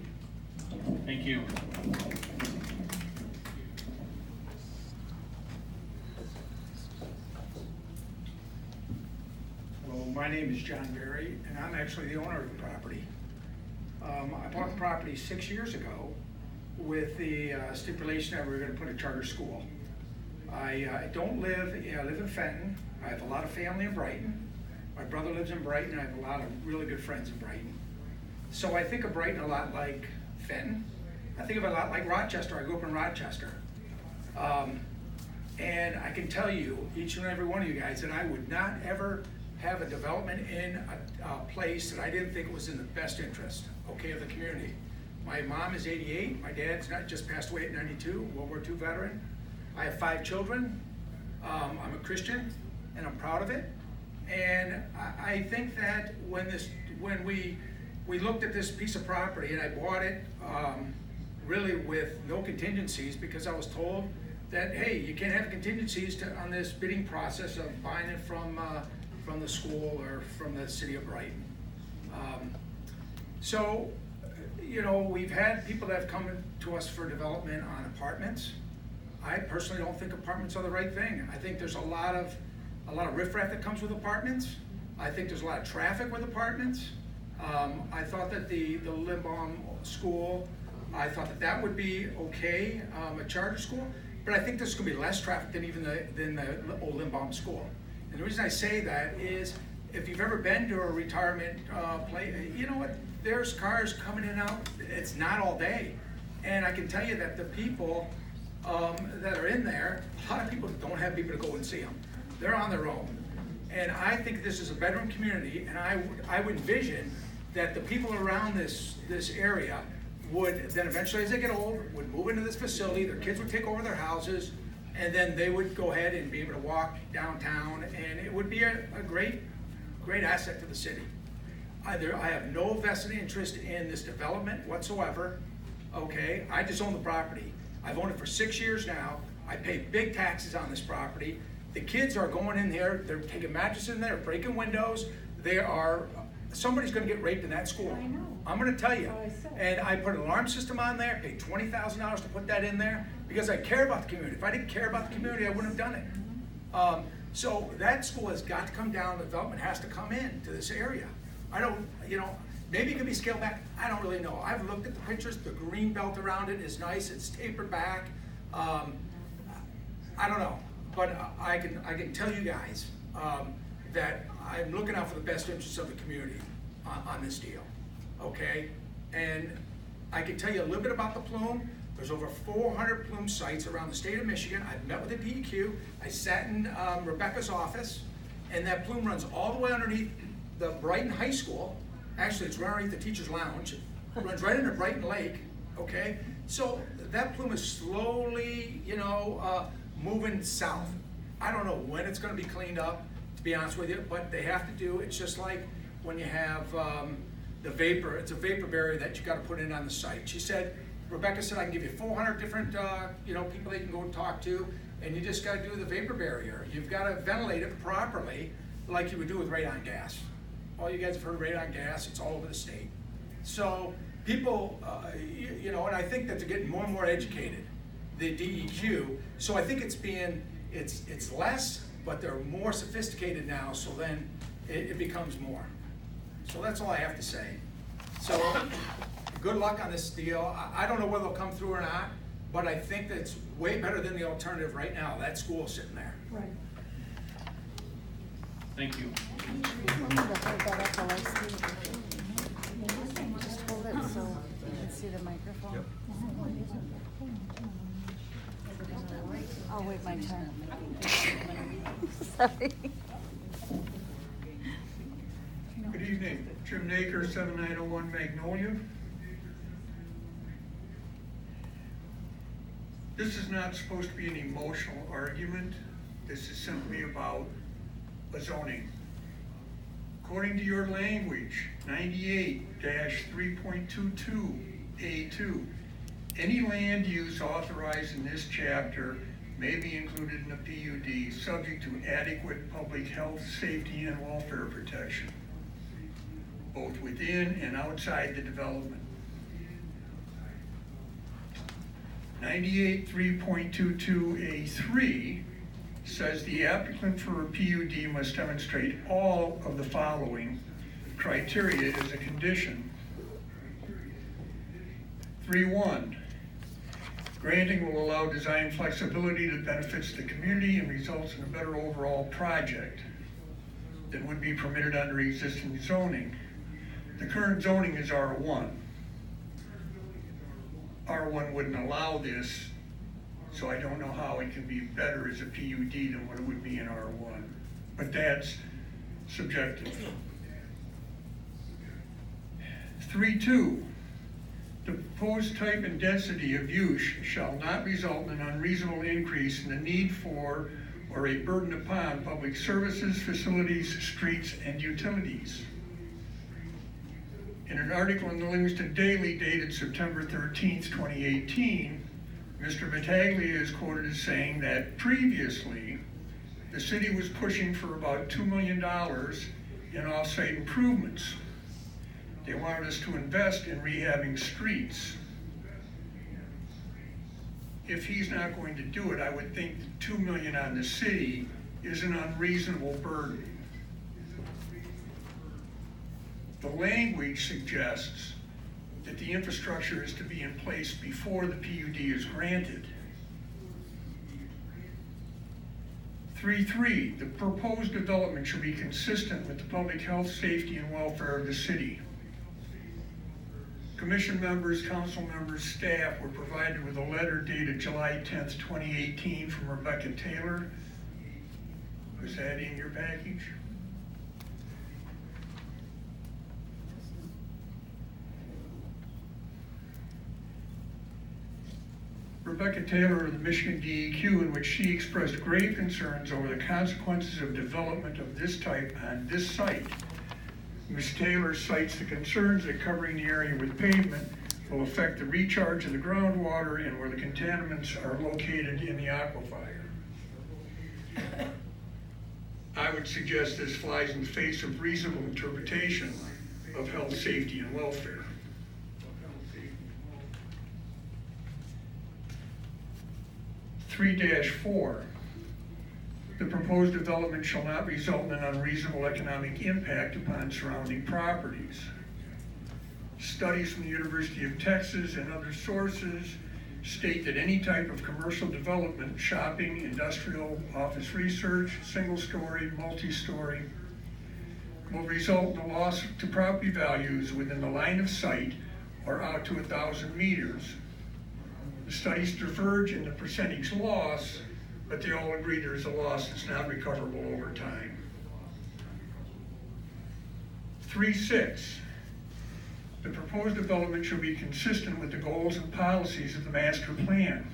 Thank you. Well, my name is John Berry, and I'm actually the owner of the property. I bought the property 6 years ago with the stipulation that we were going to put a charter school. I live in Fenton. I have a lot of family in Brighton. My brother lives in Brighton. I have a lot of really good friends in Brighton. So I think of Brighton a lot like Fenton. I think of it a lot like Rochester. I grew up in Rochester. And I can tell you, each and every one of you guys, that I would not ever have a development in a place that I didn't think was in the best interest, okay, of the community. My mom is 88. My dad's just passed away at 92, World War II veteran. I have 5 children. I'm a Christian, and I'm proud of it. And I think that when we looked at this piece of property, and I bought it really with no contingencies, because I was told that, hey, you can't have contingencies on this bidding process of buying it from the school or from the city of Brighton. So, you know, we've had people that have come to us for development on apartments. I personally don't think apartments are the right thing. I think there's a lot of riffraff that comes with apartments. I think there's a lot of traffic with apartments. I thought that the Limbaum school, I thought that would be okay, a charter school, but I think there's gonna be less traffic than even the old Limbaum school. And the reason I say that is, if you've ever been to a retirement place, you know what, there's cars coming in and out, it's not all day. And I can tell you that the people that are in there, a lot of people don't have people to go and see them. They're on their own. And I think this is a bedroom community, and I would envision that the people around this area would then eventually, as they get old, would move into this facility, their kids would take over their houses, and then they would go ahead and be able to walk downtown, and it would be a great asset to the city. I have no vested interest in this development whatsoever, okay? I just own the property. I've owned it for 6 years now. I pay big taxes on this property. The kids are going in there, they're taking mattresses in there, breaking windows. Somebody's gonna get raped in that school. I know. I'm gonna tell you. And I put an alarm system on there, paid $20,000 to put that in there, because I care about the community. If I didn't care about the community, I wouldn't have done it. So that school has got to come down, development has to come in to this area. I don't, maybe it can be scaled back, I don't really know. I've looked at the pictures, the green belt around it is nice, it's tapered back. I don't know, but I can tell you guys that I'm looking out for the best interests of the community on this deal, okay? And I can tell you a little bit about the plume. There's over 400 plume sites around the state of Michigan. I've met with the DEQ. I sat in Rebecca's office, and that plume runs all the way underneath the Brighton High School. Actually, it's right underneath the teacher's lounge. It runs right into Brighton Lake, okay? So that plume is slowly, moving south. I don't know when it's gonna be cleaned up, to be honest with you, but they have to do, it's just like when you have the vapor, it's a vapor barrier that you gotta put in on the site. Rebecca said, I can give you 400 different people that you can go and talk to, and you just gotta do the vapor barrier. You've gotta ventilate it properly, like you would do with radon gas. All you guys have heard of radon gas, it's all over the state. So people, and I think that they're getting more and more educated, the DEQ. So I think it's less, but they're more sophisticated now, so then it becomes more. So that's all I have to say. So good luck on this deal. I don't know whether they'll come through or not, but I think that's way better than the alternative right now. That school's sitting there. Right. Thank you. Want me to hold that up while I speak? Just hold it so you can see the microphone. Yep. I'll wait my turn. Sorry. Good evening, Jim Naker, 7901 Magnolia. This is not supposed to be an emotional argument. This is simply about a zoning. According to your language, 98-3.22A2, any land use authorized in this chapter may be included in a PUD subject to adequate public health, safety, and welfare protection, both within and outside the development. 98-3.22A3 says the applicant for a PUD must demonstrate all of the following criteria as a condition. 3.1, granting will allow design flexibility that benefits the community and results in a better overall project than would be permitted under existing zoning. The current zoning is R1. R1 wouldn't allow this, so I don't know how it can be better as a PUD than what it would be in R1, but that's subjective. 3.2, the proposed type and density of use shall not result in an unreasonable increase in the need for or a burden upon public services, facilities, streets, and utilities. In an article in the Livingston Daily dated September 13th, 2018, Mr. Battaglia is quoted as saying that previously, the city was pushing for about $2 million in off-site improvements. They wanted us to invest in rehabbing streets. if he's not going to do it, I would think the $2 million on the city is an unreasonable burden. The language suggests that the infrastructure is to be in place before the PUD is granted. 3.3, the proposed development should be consistent with the public health, safety, and welfare of the city. Commission members, council members, staff were provided with a letter dated July 10th, 2018 from Rebecca Taylor. Was that in your package? Rebecca Taylor of the Michigan DEQ, in which she expressed grave concerns over the consequences of development of this type on this site. Ms. Taylor cites the concerns that covering the area with pavement will affect the recharge of the groundwater and where the contaminants are located in the aquifer. I would suggest this flies in the face of reasonable interpretation of health, safety, and welfare. 3-4, the proposed development shall not result in an unreasonable economic impact upon surrounding properties. Studies from the University of Texas and other sources state that any type of commercial development, shopping, industrial, office research, single-story, multi-story, will result in a loss to property values within the line of sight or out to 1,000 meters. The studies diverge in the percentage loss, but they all agree there is a loss that's not recoverable over time. 3.6, the proposed development should be consistent with the goals and policies of the master plan.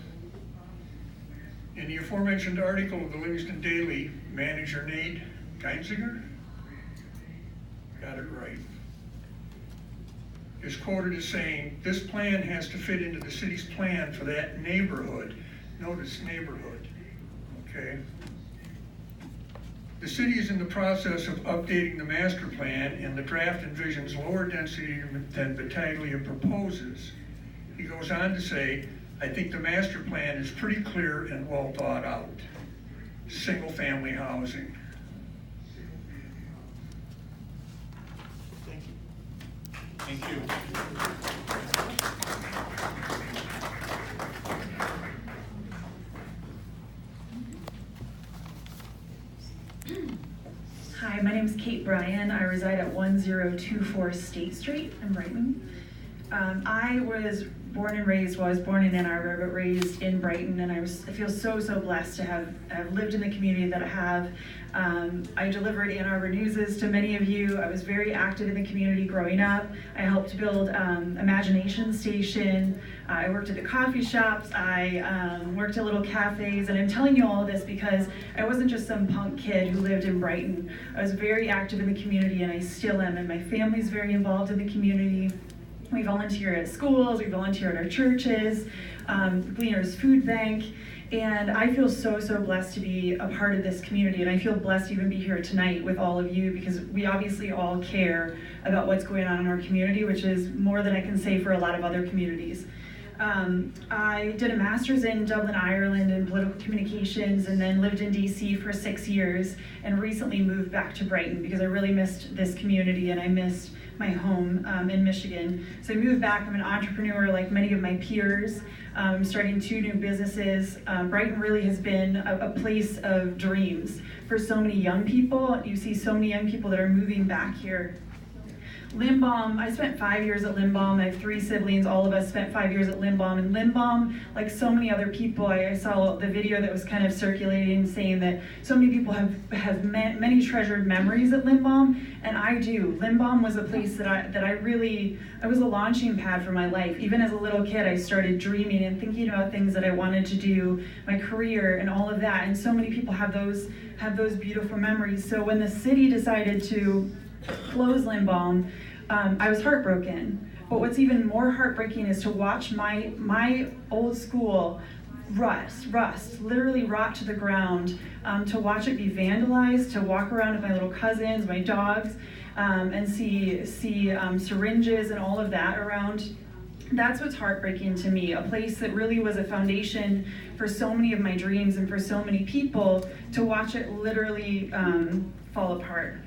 In the aforementioned article of the Livingston Daily, manager Nate Geinziger, got it right, is quoted as saying, this plan has to fit into the city's plan for that neighborhood. Notice neighborhood, okay? The city is in the process of updating the master plan, and the draft envisions lower density than Battaglia proposes. He goes on to say, I think the master plan is pretty clear and well thought out. Single-family housing. Thank you. Hi, my name is Kate Bryan. I reside at 1024 State Street in Brighton. I was born and raised, well, I was born in Ann Arbor, but raised in Brighton, and I feel so blessed to have lived in the community that I have. I delivered Ann Arbor Newses to many of you. I was very active in the community growing up. I helped build Imagination Station. I worked at the coffee shops. I worked at little cafes, and I'm telling you all of this because I wasn't just some punk kid who lived in Brighton. I was very active in the community, and I still am, and my family's very involved in the community. We volunteer at schools, we volunteer at our churches, Gleaners Food Bank, and I feel so blessed to be a part of this community, and I feel blessed to even be here tonight with all of you because we obviously all care about what's going on in our community, which is more than I can say for a lot of other communities. I did a master's in Dublin, Ireland in political communications, and then lived in DC for 6 years, and recently moved back to Brighton because I really missed this community and I missed my home in Michigan. So I moved back. I'm an entrepreneur like many of my peers. I'm starting 2 new businesses. Brighton really has been a place of dreams for so many young people. You see so many young people that are moving back here. Limbaum, I spent 5 years at Limbaum. I have 3 siblings. All of us spent 5 years at Limbaum. And Limbaum, like so many other people, I saw the video that was kind of circulating saying that so many people have many treasured memories at Limbaum, and I do. Limbaum was a place that I was a launching pad for my life. Even as a little kid, I started dreaming and thinking about things that I wanted to do, my career and all of that. And so many people have those beautiful memories. So when the city decided to close Limbaum, I was heartbroken. But what's even more heartbreaking is to watch my old school literally rot to the ground, to watch it be vandalized, to walk around with my little cousins, my dogs, and see syringes and all of that around That's what's heartbreaking to me. A place that really was a foundation for so many of my dreams and for so many people, to watch it literally fall apart.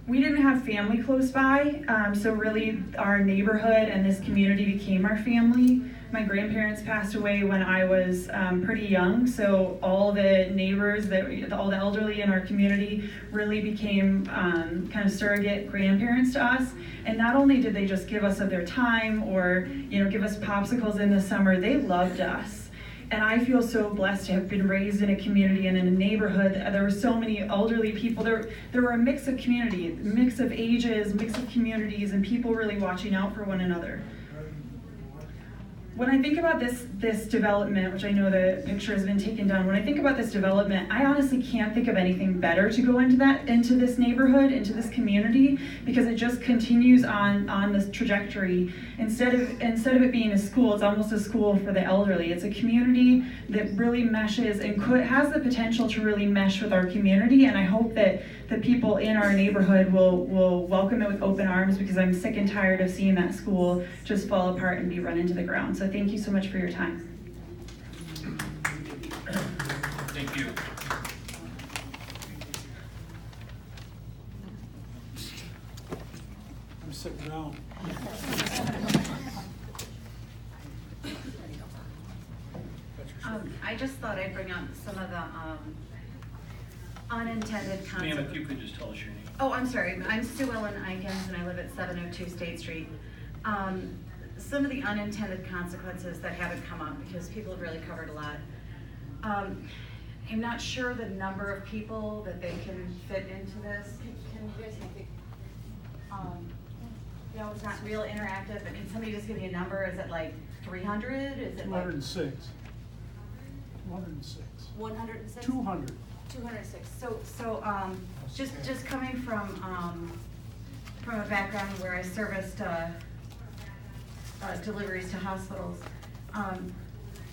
We didn't have family close by, so really our neighborhood and this community became our family. My grandparents passed away when I was pretty young, so all the neighbors, all the elderly in our community really became kind of surrogate grandparents to us. And not only did they just give us of their time or give us popsicles in the summer, they loved us. And I feel so blessed to have been raised in a community and in a neighborhood. There were so many elderly people. There were a mix of community, mix of ages, mix of communities, and people really watching out for one another. When I think about this development, which I know the picture has been taken down, when I think about this development, I honestly can't think of anything better to go into this neighborhood, into this community, because it just continues on this trajectory. Instead of it being a school, it's almost a school for the elderly. It's a community that really meshes and has the potential to really mesh with our community, and I hope that the people in our neighborhood will welcome it with open arms, because I'm sick and tired of seeing that school just fall apart and be run into the ground. So thank you so much for your time. Thank you. I'm sitting down. I just thought I'd bring up some of the unintended Ma'am, consequences. if you could just tell us your name. Oh, I'm sorry. I'm Sue Ellen Eikens, and I live at 702 State Street. Some of the unintended consequences that haven't come up, because people have really covered a lot. I'm not sure the number of people that they can fit into this. Can you guys make it? It's not real interactive, but can somebody just give me a number? Is it like 300? Is it like 206. 206. 106? 200. 206. So just coming from a background where I serviced deliveries to hospitals,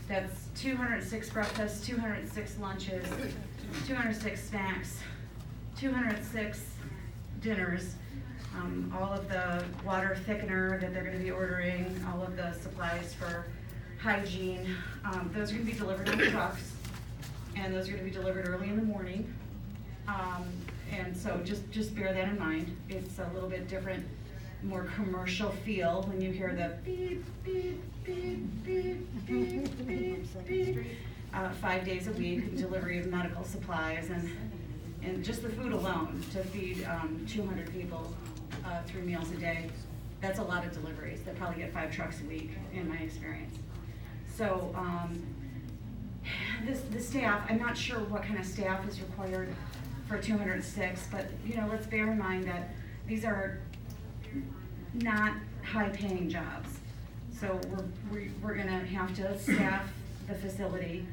that's 206 breakfasts, 206 lunches, 206 snacks, 206 dinners, all of the water thickener that they're going to be ordering, all of the supplies for hygiene. Those are going to be delivered on trucks, and those are going to be delivered early in the morning. And so just bear that in mind. It's a little bit different, more commercial feel when you hear the beep, beep, beep, beep, beep, beep, beep. 5 days a week, delivery of medical supplies, and just the food alone to feed 200 people 3 meals a day. That's a lot of deliveries. They probably get 5 trucks a week in my experience. So the staff, I'm not sure what kind of staff is required for 206, but let's bear in mind that these are not high-paying jobs. So we're going to have to staff the facility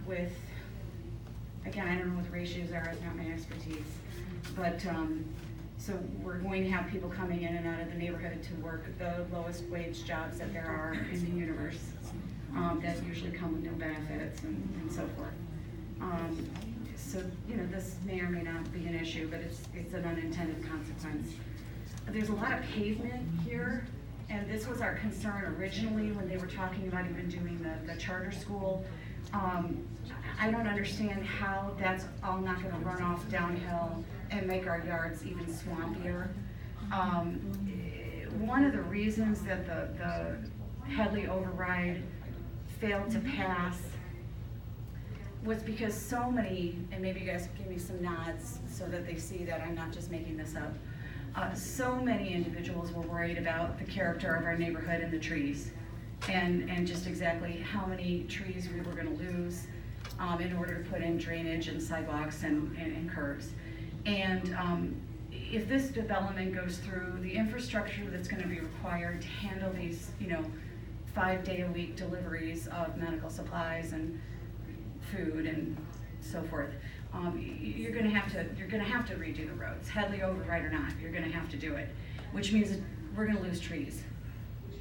with, again, I don't know what the ratios are, it's not my expertise, but so we're going to have people coming in and out of the neighborhood to work the lowest wage jobs that there are in the universe, that usually come with no benefits and so forth. So this may or may not be an issue, but it's an unintended consequence. There's a lot of pavement here, and this was our concern originally when they were talking about even doing the charter school. I don't understand how that's all not going to run off downhill and make our yards even swampier. One of the reasons that the Headley override failed to pass was because so many, and maybe you guys give me some nods so that they see that I'm not just making this up. So many individuals were worried about the character of our neighborhood and the trees, and just exactly how many trees we were going to lose in order to put in drainage and sidewalks and curbs. And if this development goes through, the infrastructure that's going to be required to handle these, 5-day-a-week deliveries of medical supplies and food and so forth, you're going to have to redo the roads, Headley override or not. You're going to have to do it, which means we're going to lose trees,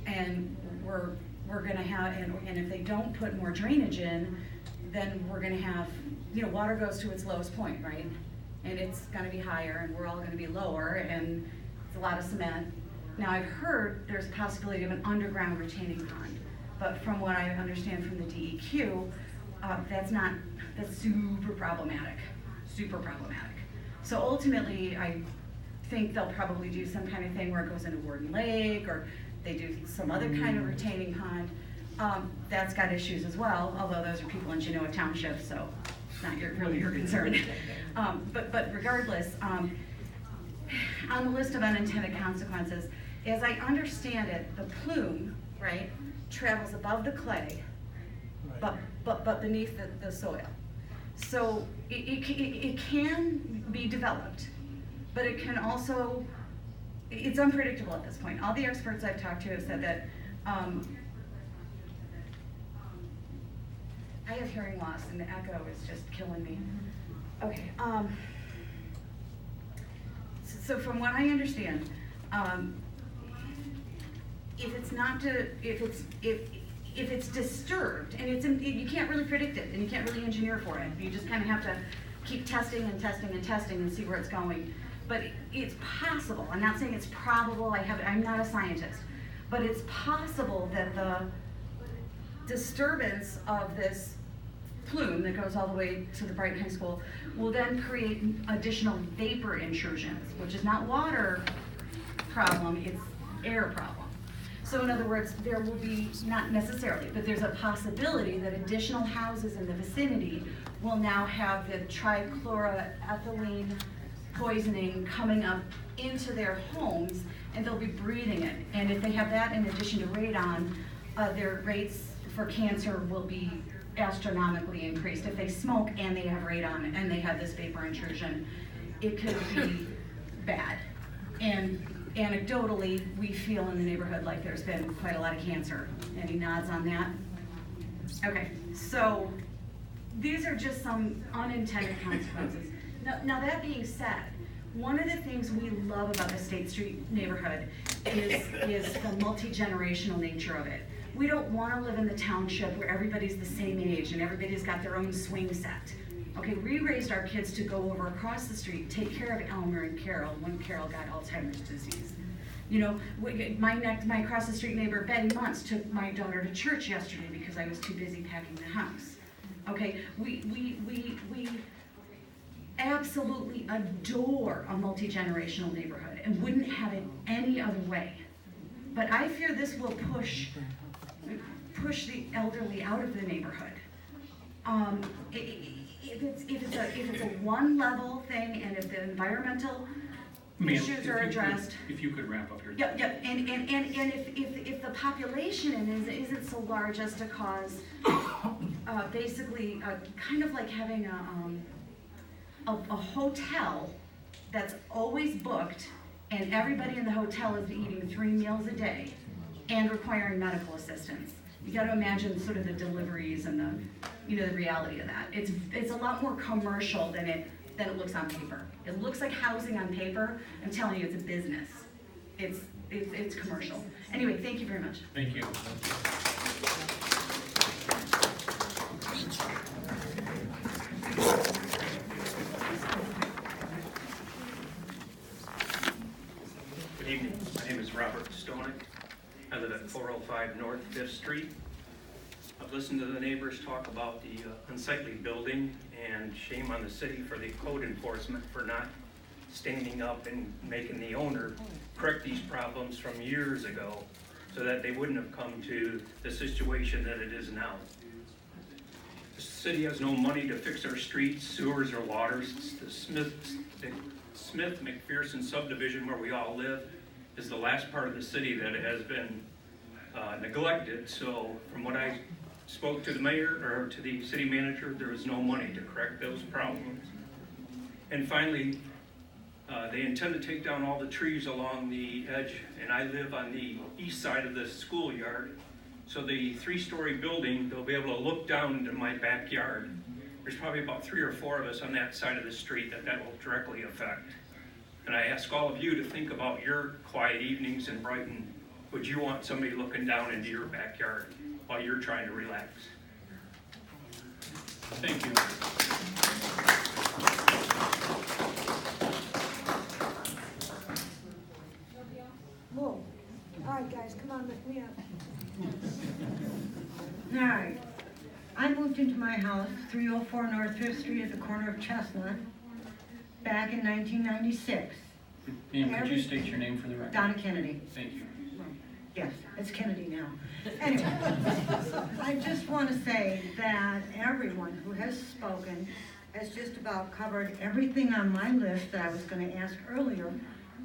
and we're going to have, and if they don't put more drainage in, then we're going to have, water goes to its lowest point, right? And it's going to be higher, and we're all going to be lower, and it's a lot of cement, Now, I've heard there's a possibility of an underground retaining pond, but from what I understand from the DEQ, that's super problematic, super problematic. So ultimately, I think they'll probably do some kind of thing where it goes into Warden Lake, or they do some other kind of retaining pond. That's got issues as well, although those are people in Genoa Township, so it's not really your concern. But regardless, on the list of unintended consequences, as I understand it, the plume, right, travels above the clay, but beneath the soil. So it can be developed, but it can also, it's unpredictable at this point. All the experts I've talked to have said that, I have hearing loss and the echo is just killing me. Okay, so from what I understand, if it's disturbed, and you can't really predict it, and you can't really engineer for it. You just kind of have to keep testing and testing and testing and see where it's going. But it's possible. I'm not saying it's probable. I'm not a scientist, but it's possible that the disturbance of this plume that goes all the way to the Brighton High School will then create additional vapor intrusions, which is not water problem, it's air problem. So in other words, there will be, not necessarily, but there's a possibility that additional houses in the vicinity will now have the trichloroethylene poisoning coming up into their homes, and they'll be breathing it. And if they have that in addition to radon, their rates for cancer will be astronomically increased. If they smoke and they have radon and they have this vapor intrusion, it could be bad. And anecdotally, we feel in the neighborhood like there's been quite a lot of cancer. Any nods on that? Okay, so these are just some unintended consequences. Now that being said, one of the things we love about the State Street neighborhood is the multi-generational nature of it. We don't want to live in the township where everybody's the same age and everybody's got their own swing set. Okay, we raised our kids to go over across the street, take care of Elmer and Carol when Carol got Alzheimer's disease. You know, my across the street neighbor, Betty Muntz, took my daughter to church yesterday because I was too busy packing the house. Okay, we absolutely adore a multi-generational neighborhood and wouldn't have it any other way. But I fear this will push the elderly out of the neighborhood. If it's a one level thing, and if the environmental issues are addressed. If you could wrap up your. Yep, and if the population isn't so large as to cause basically kind of like having a hotel that's always booked, and everybody in the hotel is eating 3 meals a day and requiring medical assistance. You got to imagine sort of the deliveries and the reality of that. It's a lot more commercial than it looks on paper. It looks like housing on paper. I'm telling you, it's a business. It's commercial. Anyway, thank you very much. Thank you. Good evening. My name is Robert Stonek. I live at 405 North 5th Street. I've listened to the neighbors talk about the unsightly building, and shame on the city for the code enforcement for not standing up and making the owner correct these problems from years ago so that they wouldn't have come to the situation that it is now. The city has no money to fix our streets, sewers, or waters. The Smith McPherson subdivision where we all live is the last part of the city that has been neglected. So from what I spoke to the mayor or to the city manager, there is no money to correct those problems. And finally, they intend to take down all the trees along the edge, and I live on the east side of the schoolyard. So the 3-story building, they'll be able to look down into my backyard. There's probably about 3 or 4 of us on that side of the street that will directly affect. And I ask all of you to think about your quiet evenings in Brighton. Would you want somebody looking down into your backyard while you're trying to relax? Thank you. Whoa. my house, 304 North 5th Street at the corner of Chestnut, back in 1996. Ma'am, could you state your name for the record? Donna Kennedy. Thank you. Yes, it's Kennedy now. Anyway, I just want to say that everyone who has spoken has just about covered everything on my list that I was going to ask earlier.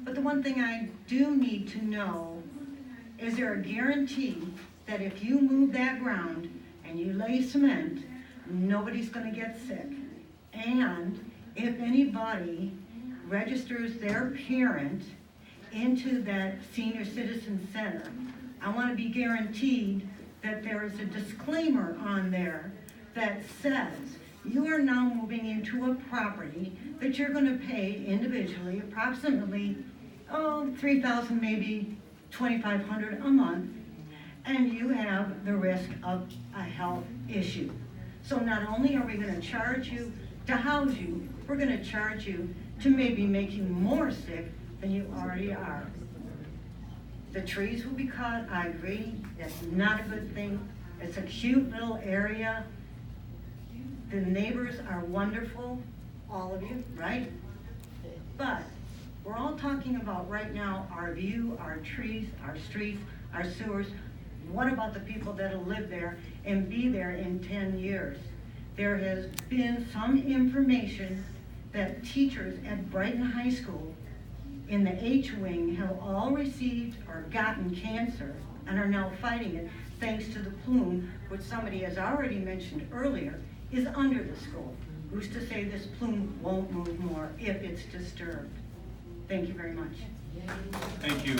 But the one thing I do need to know, is there a guarantee that if you move that ground and you lay cement, nobody's going to get sick? And if anybody registers their parent into that senior citizen center, I want to be guaranteed that there is a disclaimer on there that says you are now moving into a property that you're going to pay individually approximately $3,000, maybe $2,500 a month, and you have the risk of a health issue. So not only are we going to charge you to house you, we're going to charge you to maybe make you more sick than you already are. The trees will be cut, I agree, that's not a good thing. It's a cute little area. The neighbors are wonderful, all of you, right? But we're all talking about right now our view, our trees, our streets, our sewers. What about the people that'll live there and be there in 10 years? There has been some information that teachers at Brighton High School in the H wing have all received or gotten cancer and are now fighting it thanks to the plume, which somebody has already mentioned earlier, is under the school. Who's to say this plume won't move more if it's disturbed? Thank you very much. Thank you.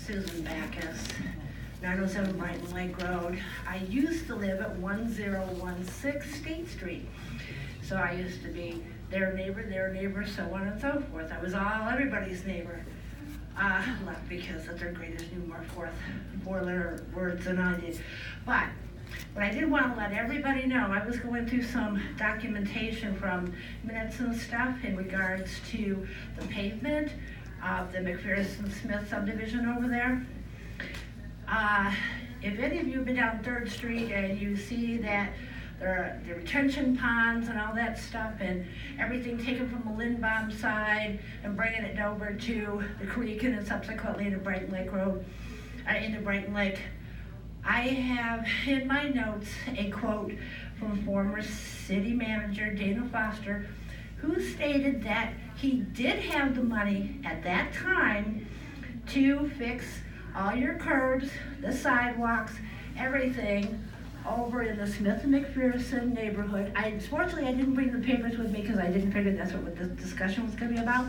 Susan Backus, 907 Brighton Lake Road. I used to live at 1016 State Street. So I used to be their neighbor, so on and so forth. I was everybody's neighbor. Left because of their greatest knew more four-letter words than I did. But what I did want to let everybody know, I was going through some documentation from minutes and stuff in regards to the pavement of the McPherson-Smith subdivision over there. If any of you have been down 3rd Street and you see that there are the retention ponds and all that stuff and everything taken from the Lindbaum side and bringing it over to the creek and then subsequently into Brighton Lake Road, into Brighton Lake, I have in my notes a quote from former city manager Dana Foster, who stated that he did have the money at that time to fix all your curbs, the sidewalks, everything over in the Smith and McPherson neighborhood. Unfortunately, I didn't bring the papers with me because I didn't figure that's what the discussion was going to be about.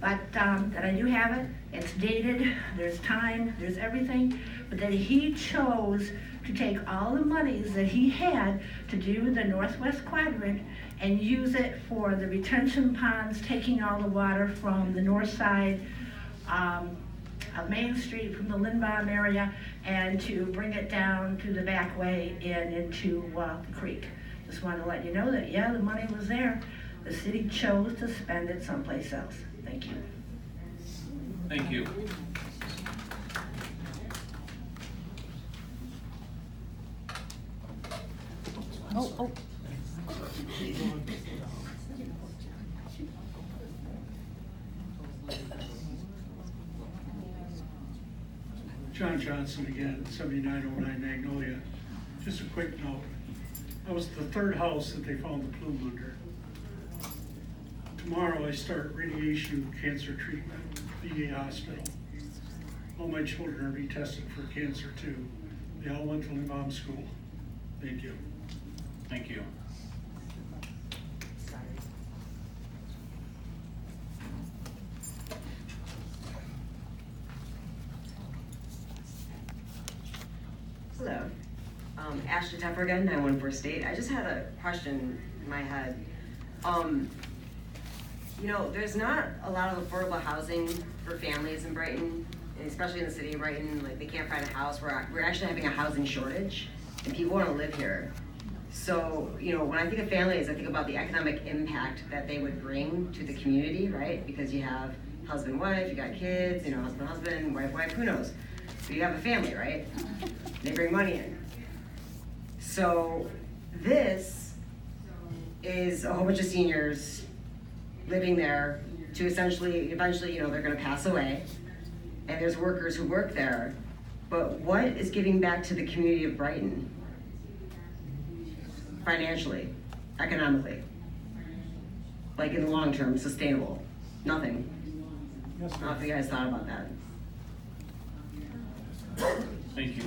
But that I do have it, it's dated, there's time, there's everything, but that he chose to take all the monies that he had to do the northwest quadrant and use it for the retention ponds, taking all the water from the north side of Main Street from the Lindbaum area and to bring it down to the back way and into the creek. Just wanted to let you know that, yeah, the money was there. The city chose to spend it someplace else. Thank you. Thank you. Oh. John Johnson again, 7909 Magnolia. Just a quick note. That was the 3rd house that they found the plume under. Tomorrow I start radiation cancer treatment, VA hospital. All my children are being tested for cancer too. They all went to Lindbaum School. Thank you. Thank you. Hello, Ashley Tepper again, 914 State. I just had a question in my head. You know, there's not a lot of affordable housing for families in Brighton, and especially in the city of Brighton. Like, they can't find a house. We're actually having a housing shortage, and people want to live here. So, you know, when I think of families, I think about the economic impact that they would bring to the community, right? Because you have husband, wife, you got kids, you know, husband, husband, wife, wife, who knows? But you have a family, right? They bring money in. So this is a whole bunch of seniors living there to eventually, you know, they're gonna pass away. And there's workers who work there. But what is giving back to the community of Brighton? Financially, economically, like in the long term, sustainable, nothing. I don't know if you guys thought about that. Thank you.